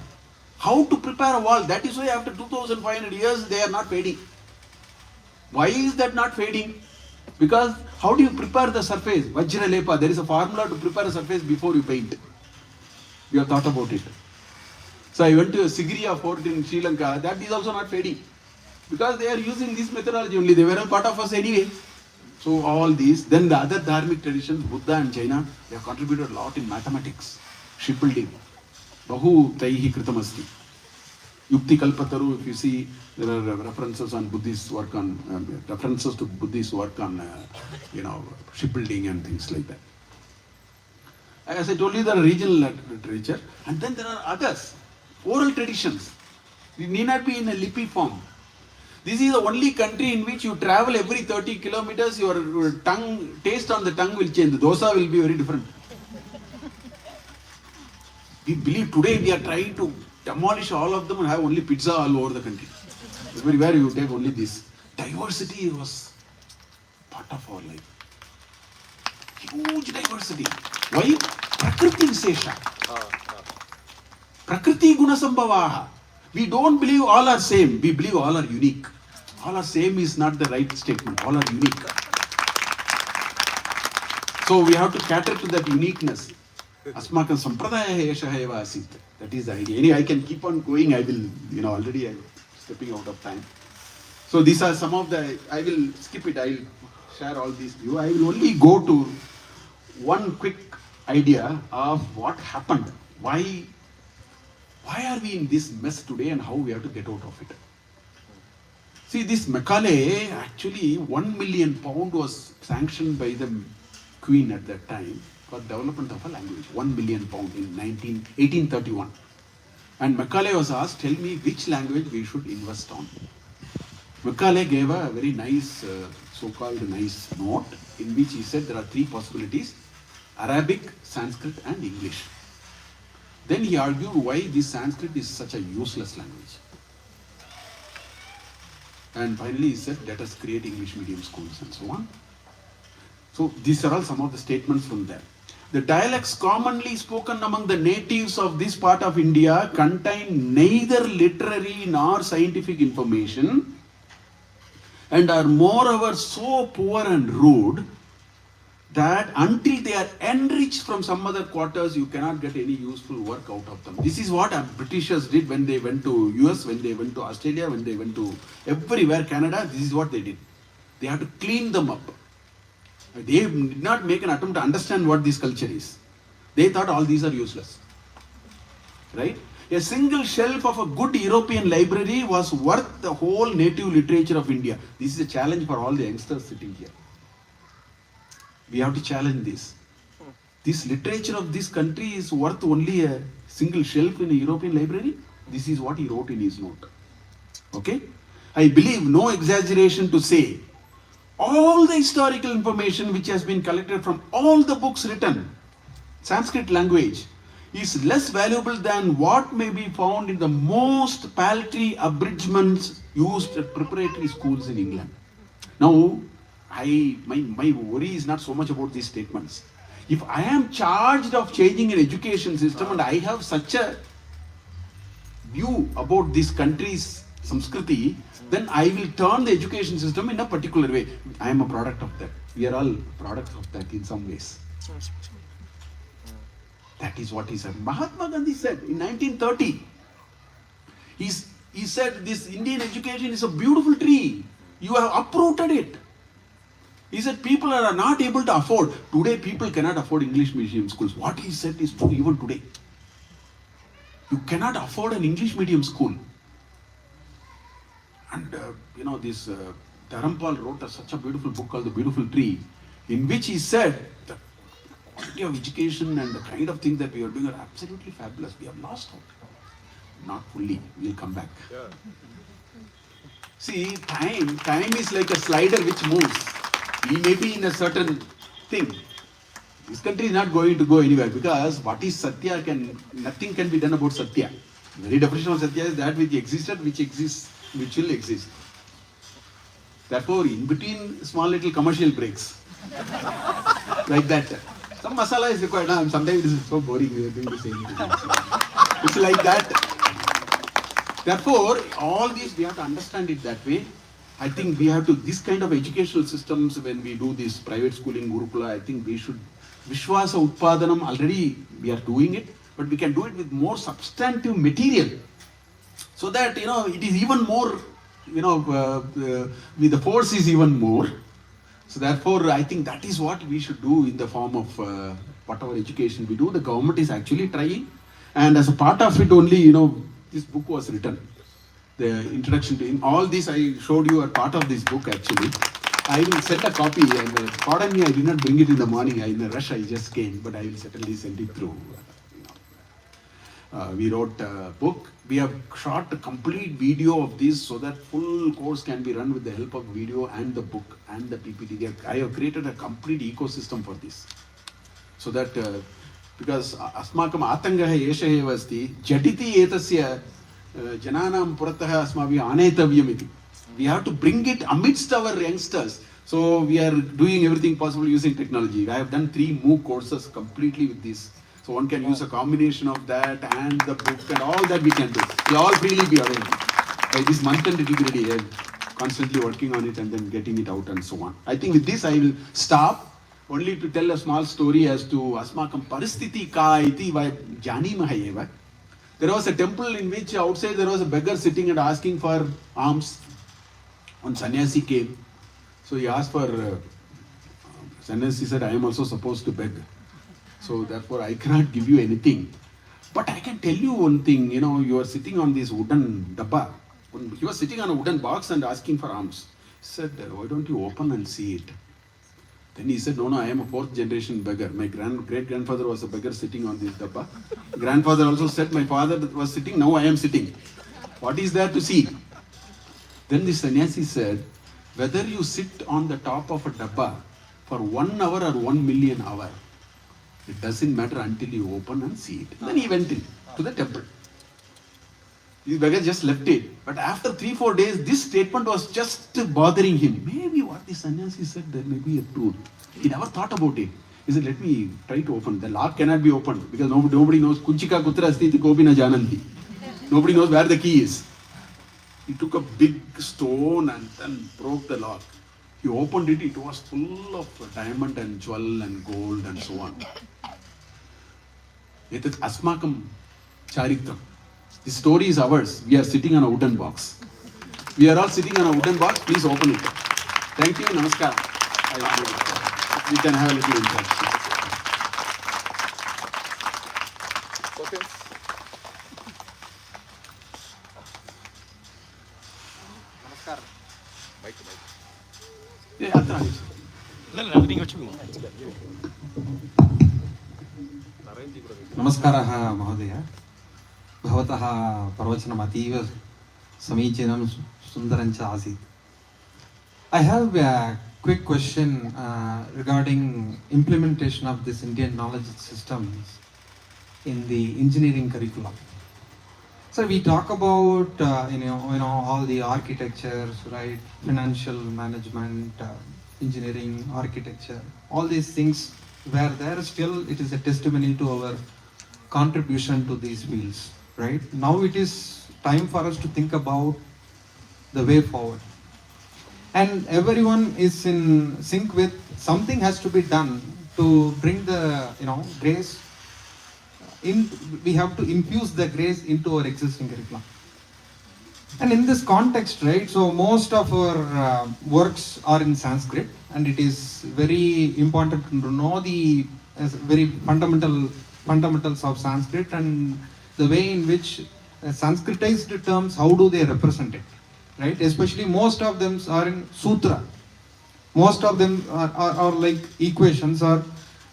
How to prepare a wall, that is why after 2500 years they are not fading. Why is that not fading? Because how do you prepare the surface? Vajra Lepa, there is a formula to prepare a surface before you paint. You have thought about it. So I went to a Sigiriya fort in Sri Lanka, that is also not fading. Because they are using this methodology only, they were a part of us anyway. So all these, then the other dharmic traditions, Buddha and Jaina, they have contributed a lot in mathematics, shipbuilding. Bahu taihi kritamasti. Yukti Kalpataru, if you see, there are references on Buddhist work on, references to Buddhist work on, shipbuilding and things like that. As I told you, there are regional literature, and then there are others, oral traditions. It need not be in a lippy form. This is the only country in which you travel every 30 kilometers, your tongue, taste on the tongue will change. The dosa will be very different. We believe today we are trying to demolish all of them and have only pizza all over the country. Everywhere you take only this. Diversity was part of our life. Huge diversity. Why? Prakriti Visesha. Prakriti Gunasambhavaha. We don't believe all are same. We believe all are unique. All are same is not the right statement. All are unique. So we have to cater to that uniqueness. Asmakam sampradaya eshaha eva asit. That is the idea. Anyway, I can keep on going. I will, already I'm stepping out of time. So these are some of the, I will skip it. I will share all these with you. I will only go to one quick idea of what happened. Why are we in this mess today and how we have to get out of it? See, this Macaulay, actually 1 million pound was sanctioned by the Queen at that time for development of a language. 1 million pound in 1831. And Macaulay was asked, tell me which language we should invest on. Macaulay gave a very nice, so-called nice note in which he said there are three possibilities: Arabic, Sanskrit and English. Then he argued why this Sanskrit is such a useless language. And finally he said, let us create English medium schools and so on. So these are all some of the statements from there. The dialects commonly spoken among the natives of this part of India contain neither literary nor scientific information and are moreover so poor and rude that until they are enriched from some other quarters, you cannot get any useful work out of them. This is what Britishers did when they went to US, when they went to Australia, when they went to everywhere, Canada. This is what they did. They had to clean them up. They did not make an attempt to understand what this culture is. They thought all these are useless. Right? A single shelf of a good European library was worth the whole native literature of India. This is a challenge for all the youngsters sitting here. We have to challenge this. This literature of this country is worth only a single shelf in a European library. This is what he wrote in his note. Okay? I believe, no exaggeration to say, all the historical information which has been collected from all the books written, Sanskrit language, is less valuable than what may be found in the most paltry abridgments used at preparatory schools in England. Now, my worry is not so much about these statements. If I am charged of changing an education system and I have such a view about this country's Samskriti, then I will turn the education system in a particular way. I am a product of that. We are all products of that in some ways. That is what he said. Mahatma Gandhi said in 1930, he said this Indian education is a beautiful tree. You have uprooted it. He said people are not able to afford. Today people cannot afford English medium schools. What he said is true even today. You cannot afford an English medium school. And this Dharampal wrote such a beautiful book called The Beautiful Tree, in which he said the quality of education and the kind of things that we are doing are absolutely fabulous. We have lost out. Not fully. We will come back. Yeah. See, time is like a slider which moves. We may be in a certain thing. This country is not going to go anywhere because what is Satya nothing can be done about Satya. The very definition of Satya is that which existed, which exists, which will exist. Therefore, in between small little commercial breaks, like that. Some masala is required. Sometimes it is so boring. We are doing the same thing. It's like that. Therefore, all these we have to understand it that way. I think we have to, this kind of educational systems, when we do this private schooling, Gurukula, I think we should, Vishwasa Utpadanam, already we are doing it, but we can do it with more substantive material. So that, it is even more, the force is even more. So therefore, I think that is what we should do in the form of whatever education we do. The government is actually trying. And as a part of it only, this book was written. The introduction to all this I showed you are part of this book actually. I will send a copy and pardon me, I did not bring it in the morning. In a rush I just came, but I will certainly send it through. We wrote a book. We have shot a complete video of this so that full course can be run with the help of video and the book and the PPT. I have created a complete ecosystem for this. So that because अस्माकम् आतङ्कः एषः एव अस्ति झटिति एतस्य जनानां पुरतः अस्माभिः आनेतव्यम् इति. We have to bring it amidst our youngsters. So we are doing everything possible using technology. I have done 3 MOOC courses completely with this. So one can use a combination of that and the book and all that we can do. We all freely be available. By this month and degree, I am constantly working on it and then getting it out and so on. I think with this I will stop. Only to tell a small story as to Asmakam Paristiti Ka iti vai janimah eva. There was a temple in which outside there was a beggar sitting and asking for alms. One sannyasi came. So he asked for, sannyasi said, I am also supposed to beg. So therefore I cannot give you anything. But I can tell you one thing, you are sitting on this wooden dabba. He was sitting on a wooden box and asking for alms. He said, why don't you open and see it? Then he said, no, I am a 4th generation beggar. My great-grandfather was a beggar sitting on this dabba. Grandfather also said, my father was sitting, now I am sitting. What is there to see? Then the sannyasi said, whether you sit on the top of a dabba for 1 hour or 1 million hours, it doesn't matter until you open and see it. Then he went in to the temple. The beggar just left it. But after 3-4 days, this statement was just bothering him. Maybe what the sannyasi said, there may be a truth. He never thought about it. He said, let me try to open. The lock cannot be opened because nobody knows. Kunchika kutra asti iti kopi na jananti. Nobody knows where the key is. He took a big stone and then broke the lock. He opened it. It was full of diamond and jewel and gold and so on. Etat asmakam charitram. The story is ours. We are sitting on a wooden box. We are all sitting on a wooden box. Please open it. Thank you. Namaskar. We can have a little interaction. Okay. Namaskar. Mic. Yeah, Atta. नमस्कारः महोदय भवतः प्रवचनम् अतीव समीचीनं सुन्दरं च आसीत्. I have a quick question regarding implementation of this Indian knowledge systems in the engineering curriculum. So we talk about all the architectures, right? Financial management, engineering, architecture, all these things where there still it is a testimony to our contribution to these fields, right? Now it is time for us to think about the way forward. And everyone is in sync with something has to be done to bring the grace in. We have to infuse the grace into our existing curriculum. And in this context, right, so most of our works are in Sanskrit, and it is very important to know the very fundamentals of Sanskrit and the way in which Sanskritized terms, how do they represent it, right? Especially most of them are in sutra. Most of them are like equations, or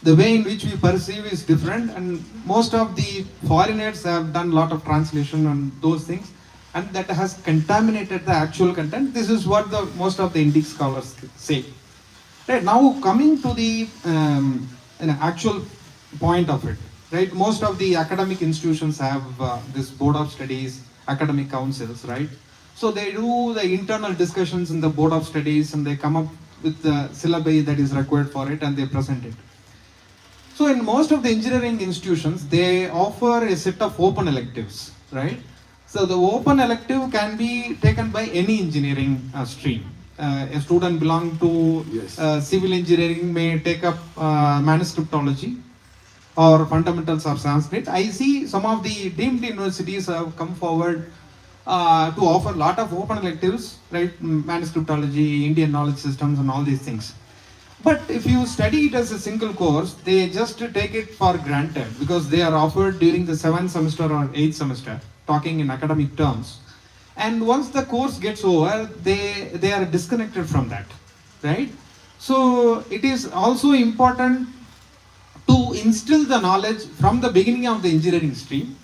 the way in which we perceive is different, and most of the foreigners have done a lot of translation on those things, and that has contaminated the actual content. This is what most of the Indic scholars say. Right, now coming to the actual point of it, right? Most of the academic institutions have this board of studies, academic councils, right? So they do the internal discussions in the board of studies, and they come up with the syllabi that is required for it, and they present it. So in most of the engineering institutions, they offer a set of open electives, right? So the open elective can be taken by any engineering stream. A student belonging to civil engineering may take up manuscriptology or fundamentals of Sanskrit. I see some of the deemed universities have come forward to offer a lot of open electives, right? Manuscriptology, Indian knowledge systems, and all these things. But if you study it as a single course, they just take it for granted because they are offered during the 7th semester or 8th semester, talking in academic terms. And once the course gets over, they are disconnected from that, right? So it is also important to instill the knowledge from the beginning of the engineering stream,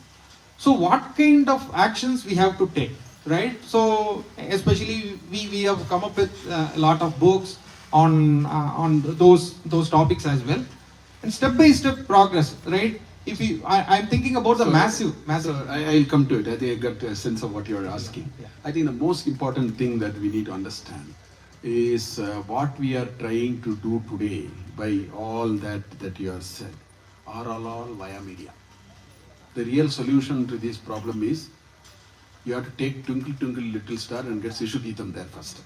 So what kind of actions we have to take, right? So especially we have come up with a lot of books on those topics as well, and step by step progress, right? If you, I'm thinking about the massive. So I'll come to it. I think I got a sense of what you're asking. Yeah. I think the most important thing that we need to understand is what we are trying to do today by all that you have said are all via media. The real solution to this problem is you have to take Twinkle Twinkle Little Star and get Sishu Geetam there first.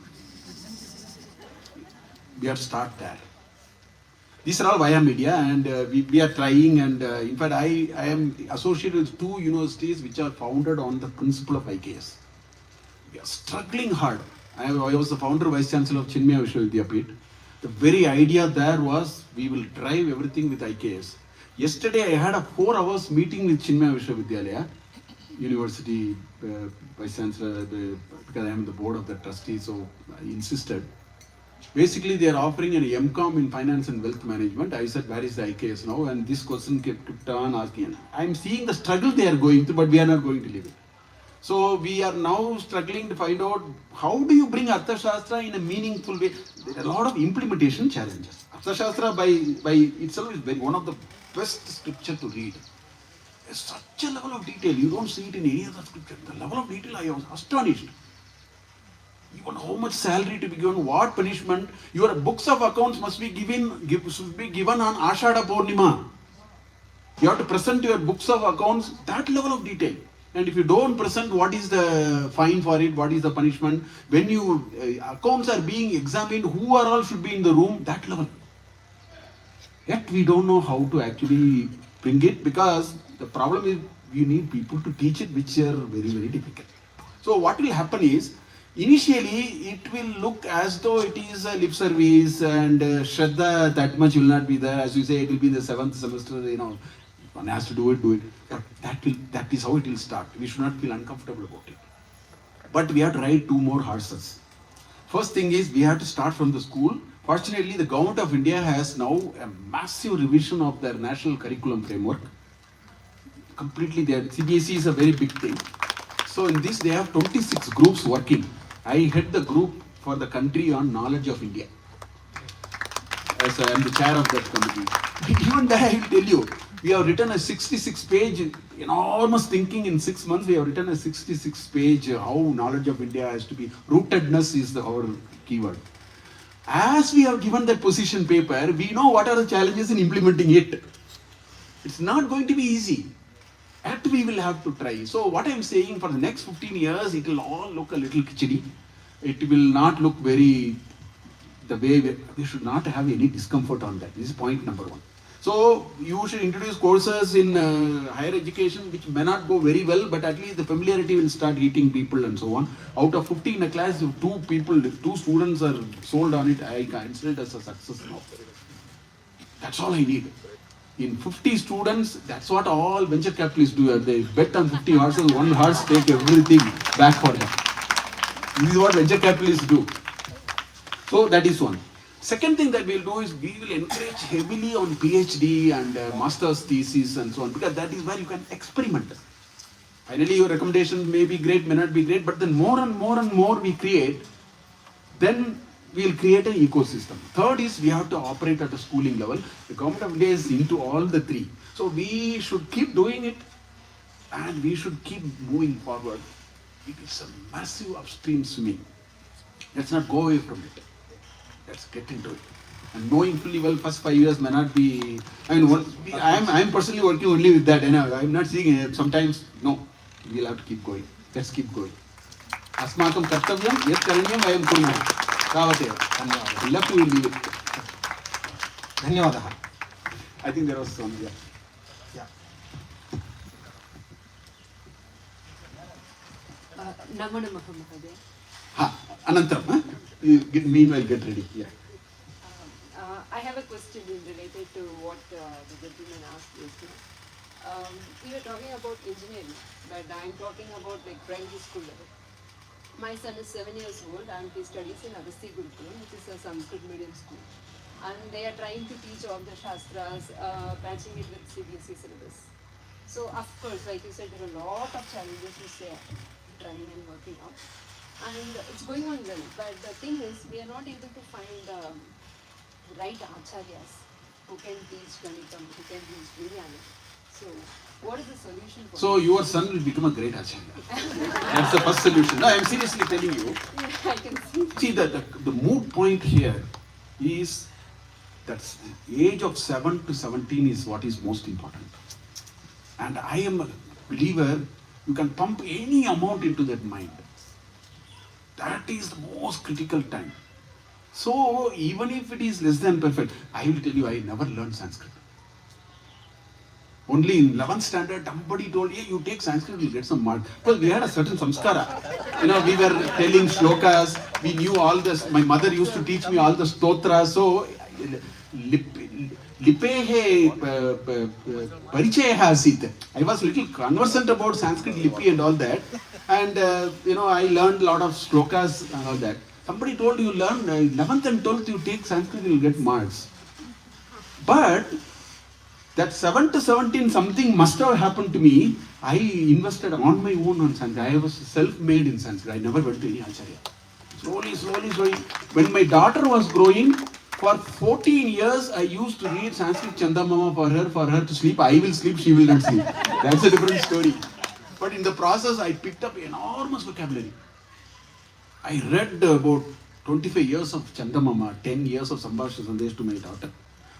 We have to start there. These are all via media, and we are trying, and in fact I am associated with 2 universities which are founded on the principle of IKS. We are struggling hard. I was the founder vice chancellor of Chinmaya Vishwavidyapit. The very idea there was we will drive everything with IKS. Yesterday I had a 4 hours meeting with Chinmaya Vishwavidyalaya University vice chancellor, because I am the board of the trustees, so I insisted. Basically, they are offering an MCOM in finance and wealth management. I said, where is the IKS now? And this question kept on asking. I'm seeing the struggle they are going through, but we are not going to leave it. So we are now struggling to find out how do you bring Arthashastra in a meaningful way. There are a lot of implementation challenges. Arthashastra by itself is one of the best scripture to read. There's such a level of detail. You don't see it in any other scripture. The level of detail, I was astonished. Even how much salary to be given, what punishment. Your books of accounts must be given on Ashada Purnima. You have to present your books of accounts, that level of detail. And if you don't present, what is the fine for it, what is the punishment? When you accounts are being examined, who are all should be in the room, that level. Yet we don't know how to actually bring it, because the problem is you need people to teach it, which are very, very difficult. So what will happen is, initially, it will look as though it is a lip service, and Shraddha, that much will not be there. As you say, it will be in the 7th semester, one has to do it. But that is how it will start. We should not feel uncomfortable about it. But we have to ride 2 more horses. First thing is, we have to start from the school. Fortunately, the government of India has now a massive revision of their national curriculum framework. Completely, their CBSE is a very big thing. So in this, they have 26 groups working. I head the group for the country on knowledge of India. As I am the chair of that committee. Even there, I will tell you, we have written a 66-page, enormous thinking in 6 months. We have written a 66-page how knowledge of India has to be. Rootedness is our keyword. As we have given that position paper, we know what are the challenges in implementing it. It's not going to be easy. That we will have to try. So what I am saying, for the next 15 years, it will all look a little khichdi. It will not look very, the way we should not have any discomfort on that. This is point number 1. So you should introduce courses in higher education which may not go very well, but at least the familiarity will start eating people and so on. Out of 50 in a class, if 2 students are sold on it, I consider it as a success now. That's all I need. In 50 students, that's what all venture capitalists do. They bet on 50 horses, 1 horse take everything back for them. This is what venture capitalists do. So that is one. Second thing that we'll do is we will encourage heavily on PhD and master's thesis and so on, because that is where you can experiment. Finally, your recommendation may be great, may not be great, but then more and more we create, then we'll create an ecosystem. Third is we have to operate at a schooling level. The government of India is into all the 3. So we should keep doing it, and we should keep moving forward. It is a massive upstream swimming. Let's not go away from it. Let's get into it. And knowing fully well, first 5 years may not be. I'm personally working only with that, and I'm not seeing it. Sometimes, no, we'll have to keep going. Let's keep going. Asmakam kartavyam, yet karanyam I am kurma. Dhanyawad. Left, we will leave it. Dhanyawad. I think there was some, yeah. Namo Namaha Mahadev. Anantam, huh? You meanwhile get ready. Yeah. I have a question related to what the gentleman asked yesterday. We were talking about engineering, but I'm talking about like primary school level. My son is 7 years old and he studies in Agastya Gurukulam, which is a Sanskrit medium school. And they are trying to teach all the Shastras, patching it with CBSE syllabus. So of course, like you said, there are a lot of challenges which they are trying and working on, and it's going on well. But the thing is, we are not able to find right acharyas who can teach Ganitam, who can teach Vijnana. So what is the solution for So this? your son will become a great acharya. That's the first solution. No, I am seriously telling you. I can see. See, the mood point here is that the age of 7 to 17 is what is most important. And I am a believer, you can pump any amount into that mind. That is the most critical time. So even if it is less than perfect, I will tell you, I never learned Sanskrit. Only in 11th standard, somebody told, hey, you take Sanskrit, you'll get some mark. Because we had a certain samskara. You know, we were telling shlokas, we knew all this. My mother used to teach me all the stotras. So, lipehe parichayaha asit. I was little conversant about Sanskrit lipi and all that. And, you know, I learned a lot of shlokas and all that. Somebody told you learn 11th and 12th, you take Sanskrit, you'll get marks. But that 7 to 17, something must have happened to me. I invested on my own on Sanskrit. I was self-made in Sanskrit. I never went to any acharya. Slowly. When my daughter was growing, for 14 years, I used to read Sanskrit Chandamama for her to sleep. I will sleep, she will not sleep. That's a different story. But in the process, I picked up enormous vocabulary. I read about 25 years of Chandamama, 10 years of Sambhashna Sandesh to my daughter.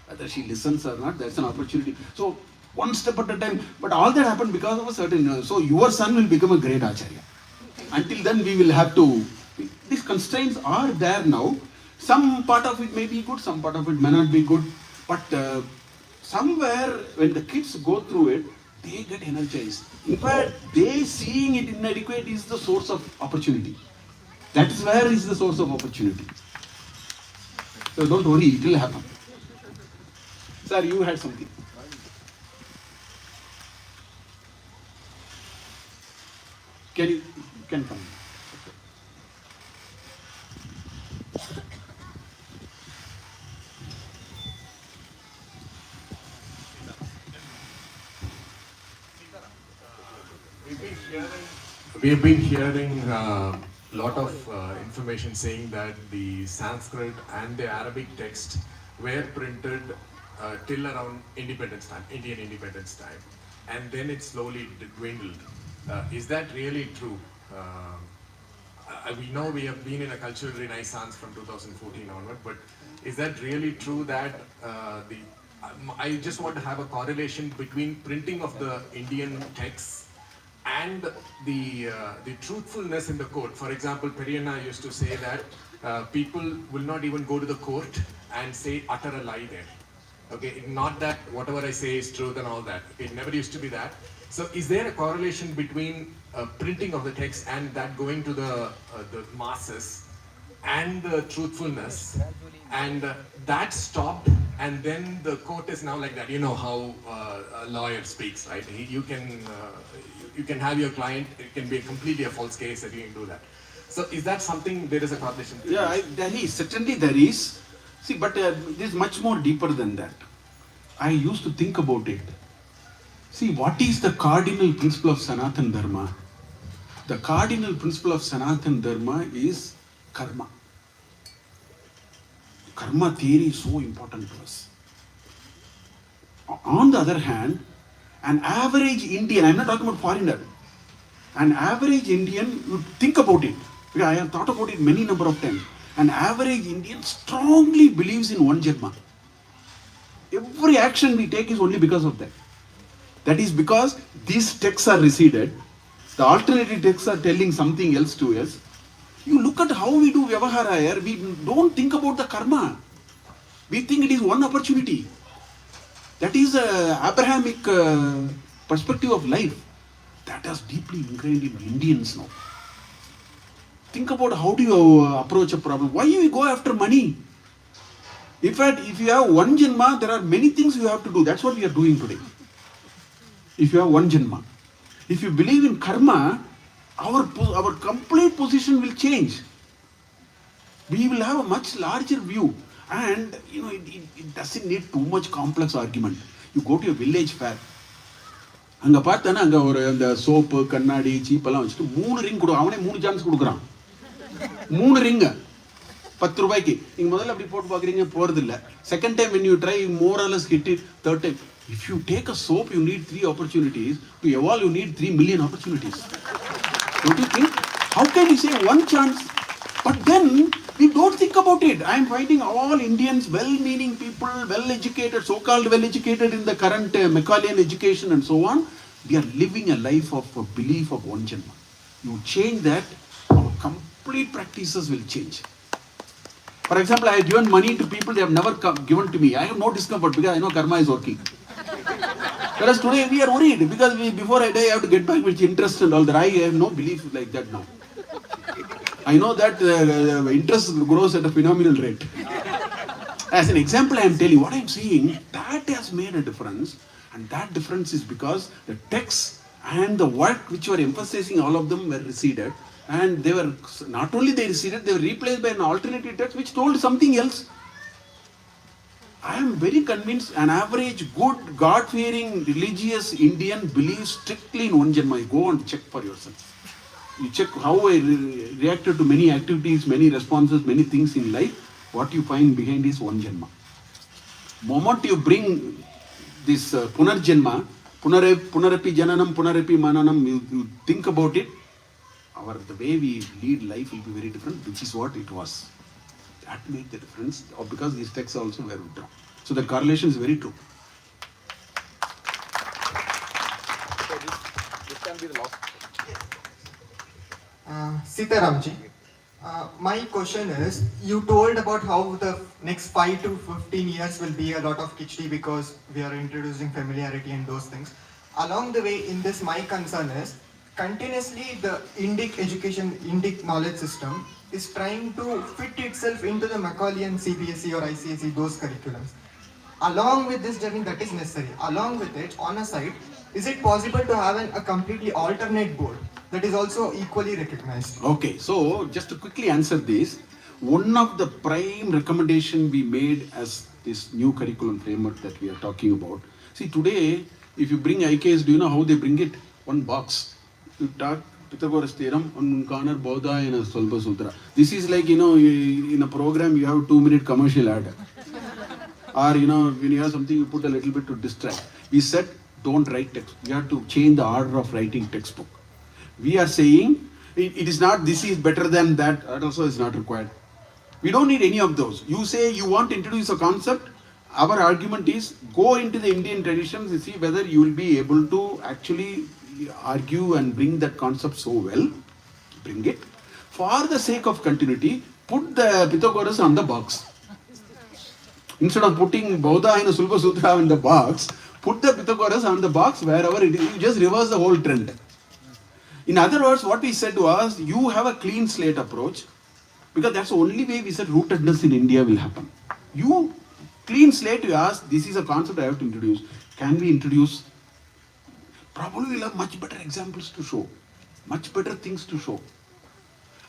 Whether she listens or not, that's an opportunity. So, one step at a time. But all that happened because of a certain... So, your son will become a great acharya. Until then, we will have to... These constraints are there now. Some part of it may be good, some part of it may not be good. But somewhere, when the kids go through it, they get energized. In fact, they seeing it inadequate is the source of opportunity. That is where is the source of opportunity. So don't worry, it will happen. Sir, you had something. Can come. We've been hearing a lot of information saying that the Sanskrit and the Arabic text were printed till around independence time, Indian independence time, and then it slowly dwindled. Is that really true? We know we have been in a cultural renaissance from 2014 onward, but is that really true that I just want to have a correlation between printing of the Indian texts and the truthfulness in the court. For example, Periyanna used to say that people will not even go to the court and say utter a lie there. Okay, not that whatever I say is truth and all that. It never used to be that. So is there a correlation between printing of the text and that going to the masses and the truthfulness, and that stopped, and then the court is now like that? You know how a lawyer speaks, right? You can have your client, it can be completely a false case and you can do that. So is that something, there is a correlation? Yeah, there is, certainly there is. See, but it is much more deeper than that. I used to think about it. See, what is the cardinal principle of Sanatana Dharma? The cardinal principle of Sanatana Dharma is karma. Karma theory is so important to us. On the other hand, an average Indian, I'm not talking about foreigner, an average Indian, you think about it, because I have thought about it many number of times. An average Indian strongly believes in one Janma. Every action we take is only because of that. That is because these texts are receded, the alternative texts are telling something else to us. You look at how we do Vyavahara here, we don't think about the karma. We think it is one opportunity. That is an Abrahamic perspective of life. That is deeply ingrained in Indians now. Think about how do you approach a problem. Why you go after money? In fact, if you have one Janma, there are many things you have to do. That's what we are doing today. If you have one Janma. If you believe in karma, our complete position will change. We will have a much larger view. And, it doesn't need too much complex argument. You go to a village fair. அங்கே பார்த்தேன்னா அங்கே ஒரு அந்த soap கண்ணாடி சீப்பெல்லாம் வச்சுட்டு 3 ring கொடு, அவனே 3 chance கொடுக்குறான். 3 ரிங்கு 10 ரூபாய்க்கு. நீங்கள் முதல்ல அப்படி போட்டு பார்க்குறீங்க, போகிறது இல்லை. Second time when you try, more or less hit it. Third time, if you take a soap, you need 3 opportunities. To evolve, you need 3 million opportunities. Don't you think? How can you say one chance? But then, we don't think about it. I am finding all Indians, well-meaning people, well-educated, so-called well-educated in the current Macaulay education and so on. We are living a life of a belief of one Janma. You change that, our complete practices will change. For example, I have given money to people they have never given to me. I have no discomfort because I know karma is working. Whereas today we are worried because before I die I have to get back with interest and all that. I have no belief like that now. I know that interest grows at a phenomenal rate. As an example, I am telling you what I am seeing, that has made a difference, and that difference is because the texts and the work which were emphasizing, all of them were receded, and they were not only they receded, they were replaced by an alternative text which told something else. I am very convinced an average good God-fearing religious Indian believes strictly in one Janma. Go and check for yourself. You check how I reacted to many activities, many responses, many things in life. What you find behind is one Janma. Moment you bring this Punarjanma, Punarapi Jananam, Punarapi Mananam, you think about it, the way we lead life will be very different, which is what it was. That made the difference, because these texts also were withdrawn. So the correlation is very true. So this can be the last. Sitaramji, my question is, you told about how the next 5 to 15 years will be a lot of khichdi because we are introducing familiarity and those things. Along the way, in this, my concern is, continuously the Indic education, Indic knowledge system is trying to fit itself into the Macaulayan CBSE or ICSE, those curriculums. Along with this journey that is necessary, along with it, on a side, is it possible to have a completely alternate board that is also equally recognized? Okay, so just to quickly answer this, one of the prime recommendation we made as this new curriculum framework that we are talking about. See, today, if you bring IKS, do you know how they bring it? One box. You talk Pythagoras theorem, Unkanar Bodhayana Solpa Sutra. This is like, in a program you have 2-minute commercial ad. Or, when you have something, you put a little bit to distract. We said, don't write text. You have to change the order of writing textbook. We are saying, it is not this is better than that, that also is not required. We don't need any of those. You say you want to introduce a concept, our argument is, go into the Indian traditions and see whether you will be able to actually argue and bring that concept so well. Bring it. For the sake of continuity, put the Pythagoras on the box. Instead of putting Bodhayana Sulpa Sutra in the box, put the Pythagoras on the box wherever it is. You just reverse the whole trend. In other words, what we said was, you have a clean slate approach, because that's the only way we said rootedness in India will happen. You clean slate, you ask, this is a concept I have to introduce. Can we introduce? Probably we'll have much better examples to show, much better things to show.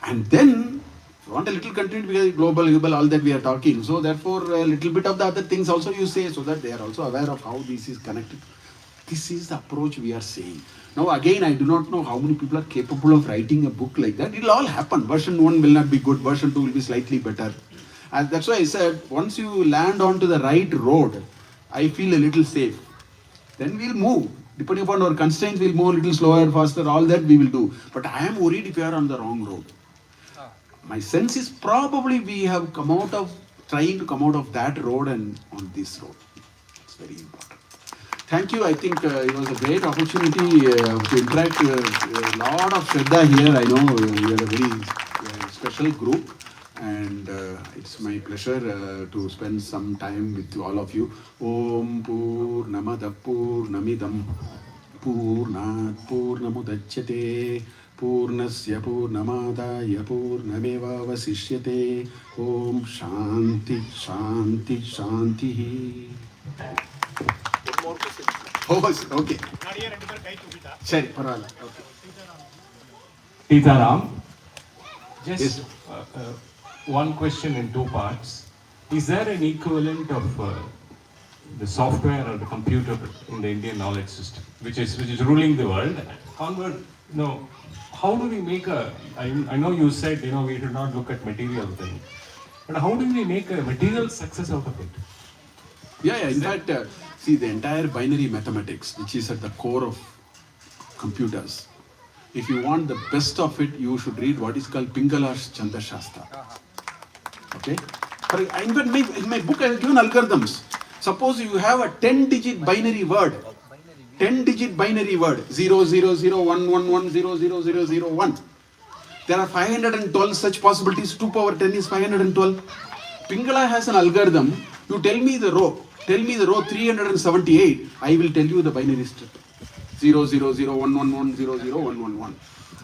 And then, if you want a little content, because global, all that we are talking. So therefore, a little bit of the other things also you say, so that they are also aware of how this is connected. This is the approach we are saying. Now again, I do not know how many people are capable of writing a book like that. It will all happen. Version 1 will not be good, version 2 will be slightly better. And that's why I said, once you land onto the right road, I feel a little safe. Then we'll move. Depending upon our constraints, we'll move a little slower, faster, all that we will do. But I am worried if you are on the wrong road. My sense is probably we have trying to come out of that road and on this road. It's very important. Thank you. I think it was a great opportunity to interact with a lot of Shraddha here. I know we are a very special group, and it's my pleasure to spend some time with all of you. Om Purnamada Purnamidam Purnat Purnamudachyate Purnasya Purnamadaya Purnameva Vasishyate. Om Shanti Shanti Shanti. More questions. Oh, okay. Sorry, parallel. Okay. Sitaram, just Yes. one question in 2 parts. Is there an equivalent of the software or the computer in the Indian knowledge system, which is ruling the world. Convert, how do we make I know you said, we should not look at material things, but how do we make a material success out of it? Yeah. In fact, see, the entire binary mathematics, which is at the core of computers, if you want the best of it, you should read what is called Pingala's Chandra Shastra. Okay? In my book, I have given algorithms. Suppose you have a 10-digit binary word. 10-digit binary word. 0, 0, 0, 1, 1, 1, 0, 0, 0, 0, 1. There are 512 such possibilities. 2 power 10 is 512. Pingala has an algorithm. You tell me the row. Tell me the row 378. I will tell you the binary strip. 0, 0, 0, 1, 1, 1, 0, 0, 1, 1, 1.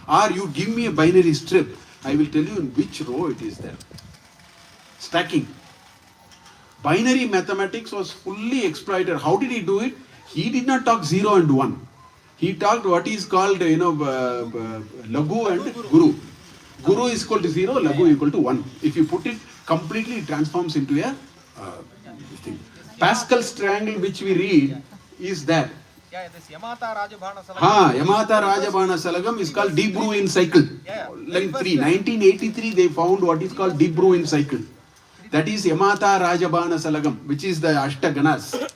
Or you give me a binary strip. I will tell you in which row it is there. Stacking. Binary mathematics was fully exploited. How did he do it? He did not talk 0 and 1. He talked what is called, Lagu and Guru. Guru is equal to 0, Lagu equal to 1. If you put it completely, it transforms into a thing. Pascal's triangle, which we read, is that. This Yamata Rajabhana Salagam. Yamata Rajabhana Salagam is called De Bruyn cycle. Length 3. 1983, they found what is called De Bruyn cycle. That is Yamata Rajabhana Salagam, which is the Ashtaganas.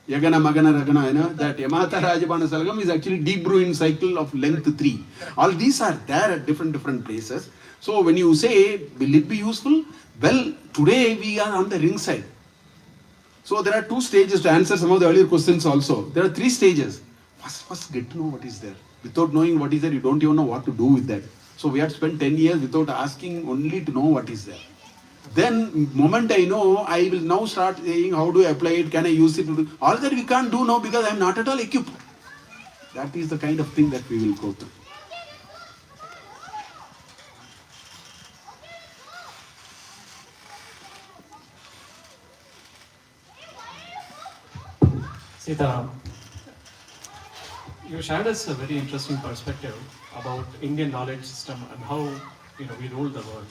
Yagana, Magana, Ragana, that Yamata Rajabhana Salagam is actually De Bruyn cycle of length 3. All these are there at different places. So when you say, will it be useful? Well, today we are on the ring side. So there are 2 stages to answer some of the earlier questions also. There are 3 stages. First get to know what is there. Without knowing what is there, you don't even know what to do with that. So we have to spend 10 years without asking, only to know what is there. Then, moment I know, I will now start saying, how do I apply it? Can I use it? All that we can't do now because I am not at all equipped. That is the kind of thing that we will go through. Sitaram, you shared us a very interesting perspective about Indian knowledge system and how we rule the world.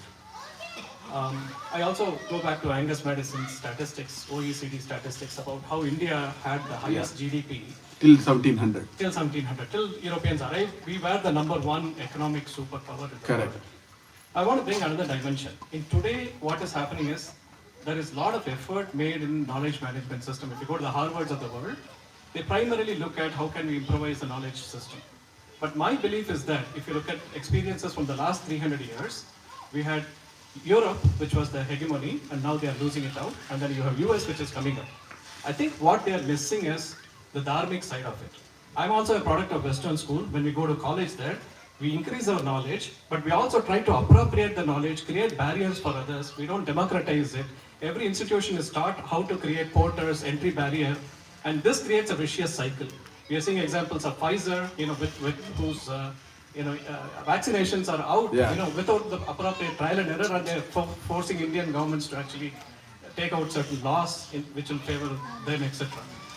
I also go back to Angus Madison's statistics, OECD statistics about how India had the highest GDP till 1700. Till Europeans arrived, we were the #1 economic superpower in the Correct. world. I want to bring another dimension. In today, what is happening is there is a lot of effort made in knowledge management system. If you go to the Harvards of the world, they primarily look at how can we improvise the knowledge system. But my belief is that if you look at experiences from the last 300 years, we had Europe, which was the hegemony, and now they are losing it out, and then you have US, which is coming up. I think what they are missing is the dharmic side of it. I'm also a product of Western school. When we go to college there, we increase our knowledge, but we also try to appropriate the knowledge, create barriers for others. We don't democratize it. Every institution is taught how to create porters, entry barrier, and this creates a vicious cycle. We are seeing examples of Pfizer, with whose vaccinations are out, without the appropriate trial and error, and they're forcing Indian governments to actually take out certain laws which will favor them, etc.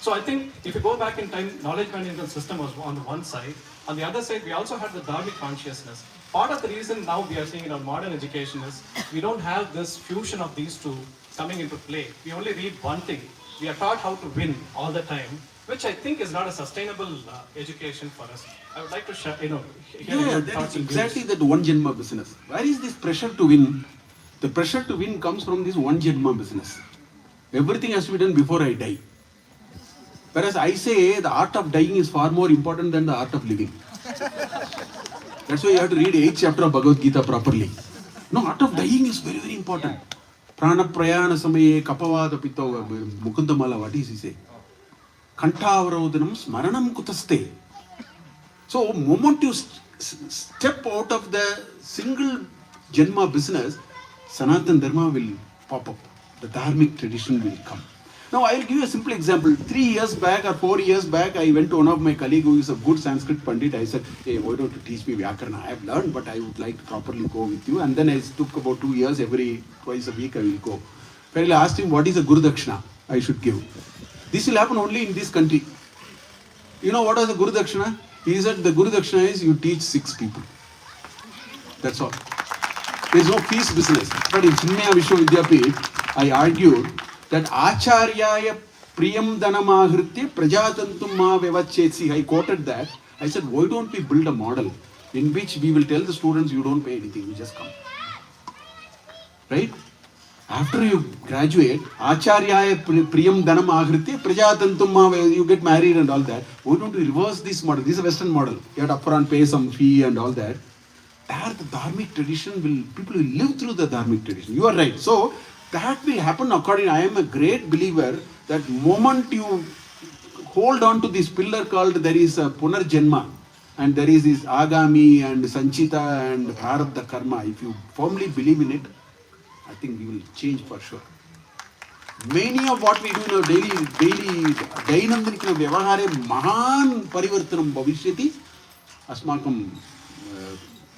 So I think if you go back in time, knowledge management system was on the one side. On the other side, we also had the dharmic consciousness. Part of the reason now we are seeing in our modern education is we don't have this fusion of these two coming into play. We only read one thing. We are taught how to win all the time, which I think is not a sustainable education for us. I would like to share, hear your thoughts and exactly views. that one Janma business. Where is this pressure to win? The pressure to win comes from this one Janma business. Everything has to be done before I die. Whereas I say the art of dying is far more important than the art of living. That's why you have to read 8th chapter of Bhagavad Gita properly. No, art of dying is very, very important. Prana prayana samaye kapavada pitova mukundamala, what is he say? Kantavarodhanam smaranam kutaste. So, moment you step out of the single Janma business, Sanatan Dharma will pop up. The dharmic tradition will come. Now, I will give you a simple example. 3 years back or 4 years back, I went to one of my colleagues who is a good Sanskrit Pandit. I said, hey, why don't you teach me Vyakarana? I have learned, but I would like to properly go with you. And then I took about 2 years, twice a week I will go. Finally, I asked him, what is the Guru Dakshina I should give? This will happen only in this country. You know what was the Guru Dakshina? He said, the Guru Dakshina is you teach 6 people. That's all. There is no fees business. But in Chinmaya Vishwavidyapith, I argued that Acharyaya Priyam Dhanamahritya Prajatantum Ma Vyavacheti. See, I quoted that. I said, why don't we build a model in which we will tell the students, you don't pay anything, you just come. Right? After you graduate, Acharyaya Priyam Dhanam Ahritya Prajatantum Ma, you get married and all that. Why don't we reverse this model? This is a Western model. You have to upfront pay some fee and all that. There the dharmic tradition will, people will live through the dharmic tradition. You are right. So, that will happen according, I am a great believer that moment you hold on to this pillar called there is a Punarjanma and there is this Agami and Sanchita and Prarabdha Karma. If you firmly believe in it, I think we will change for sure. Many of what we do in our daily Dainandikana Vyavahare Mahan Parivartanam Bhavishyati Asmakam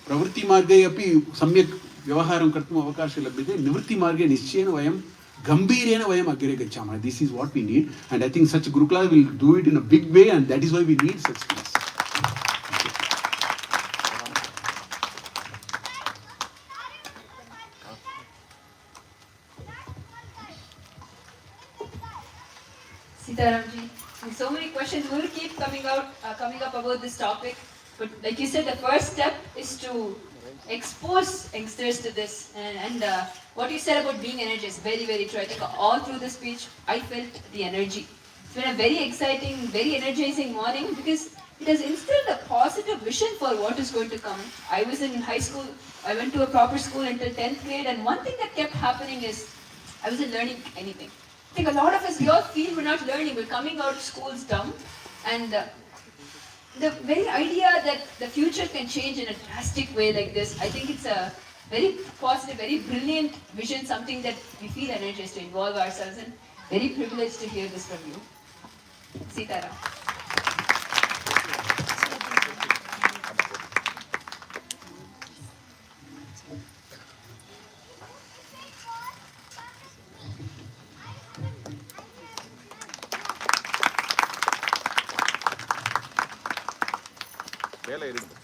Pravritti Marge api Samyak Vyavaharam Kartum Avakash Labhite Nivritti Marge Nischena Vayam Gambhirena Vayam Agare Gachama. This is what we need, and I think such Gurukula will do it in a big way, and that is why we need such things. Sitaramji, so many questions will keep coming up about this topic. But like you said, the first step is to expose youngsters to this. And what you said about being energized, very, very true. I think all through the speech, I felt the energy. It's been a very exciting, very energizing morning because it has instilled a positive vision for what is going to come. I was in high school. I went to a proper school until 10th grade. And one thing that kept happening is I wasn't learning anything. I think a lot of us, we all feel we're not learning. We're coming out of schools dumb. And the very idea that the future can change in a drastic way like this, I think it's a very positive, very brilliant vision, something that we feel energized to involve ourselves in. Very privileged to hear this from you. Sitaram. வேலை இருக்குது.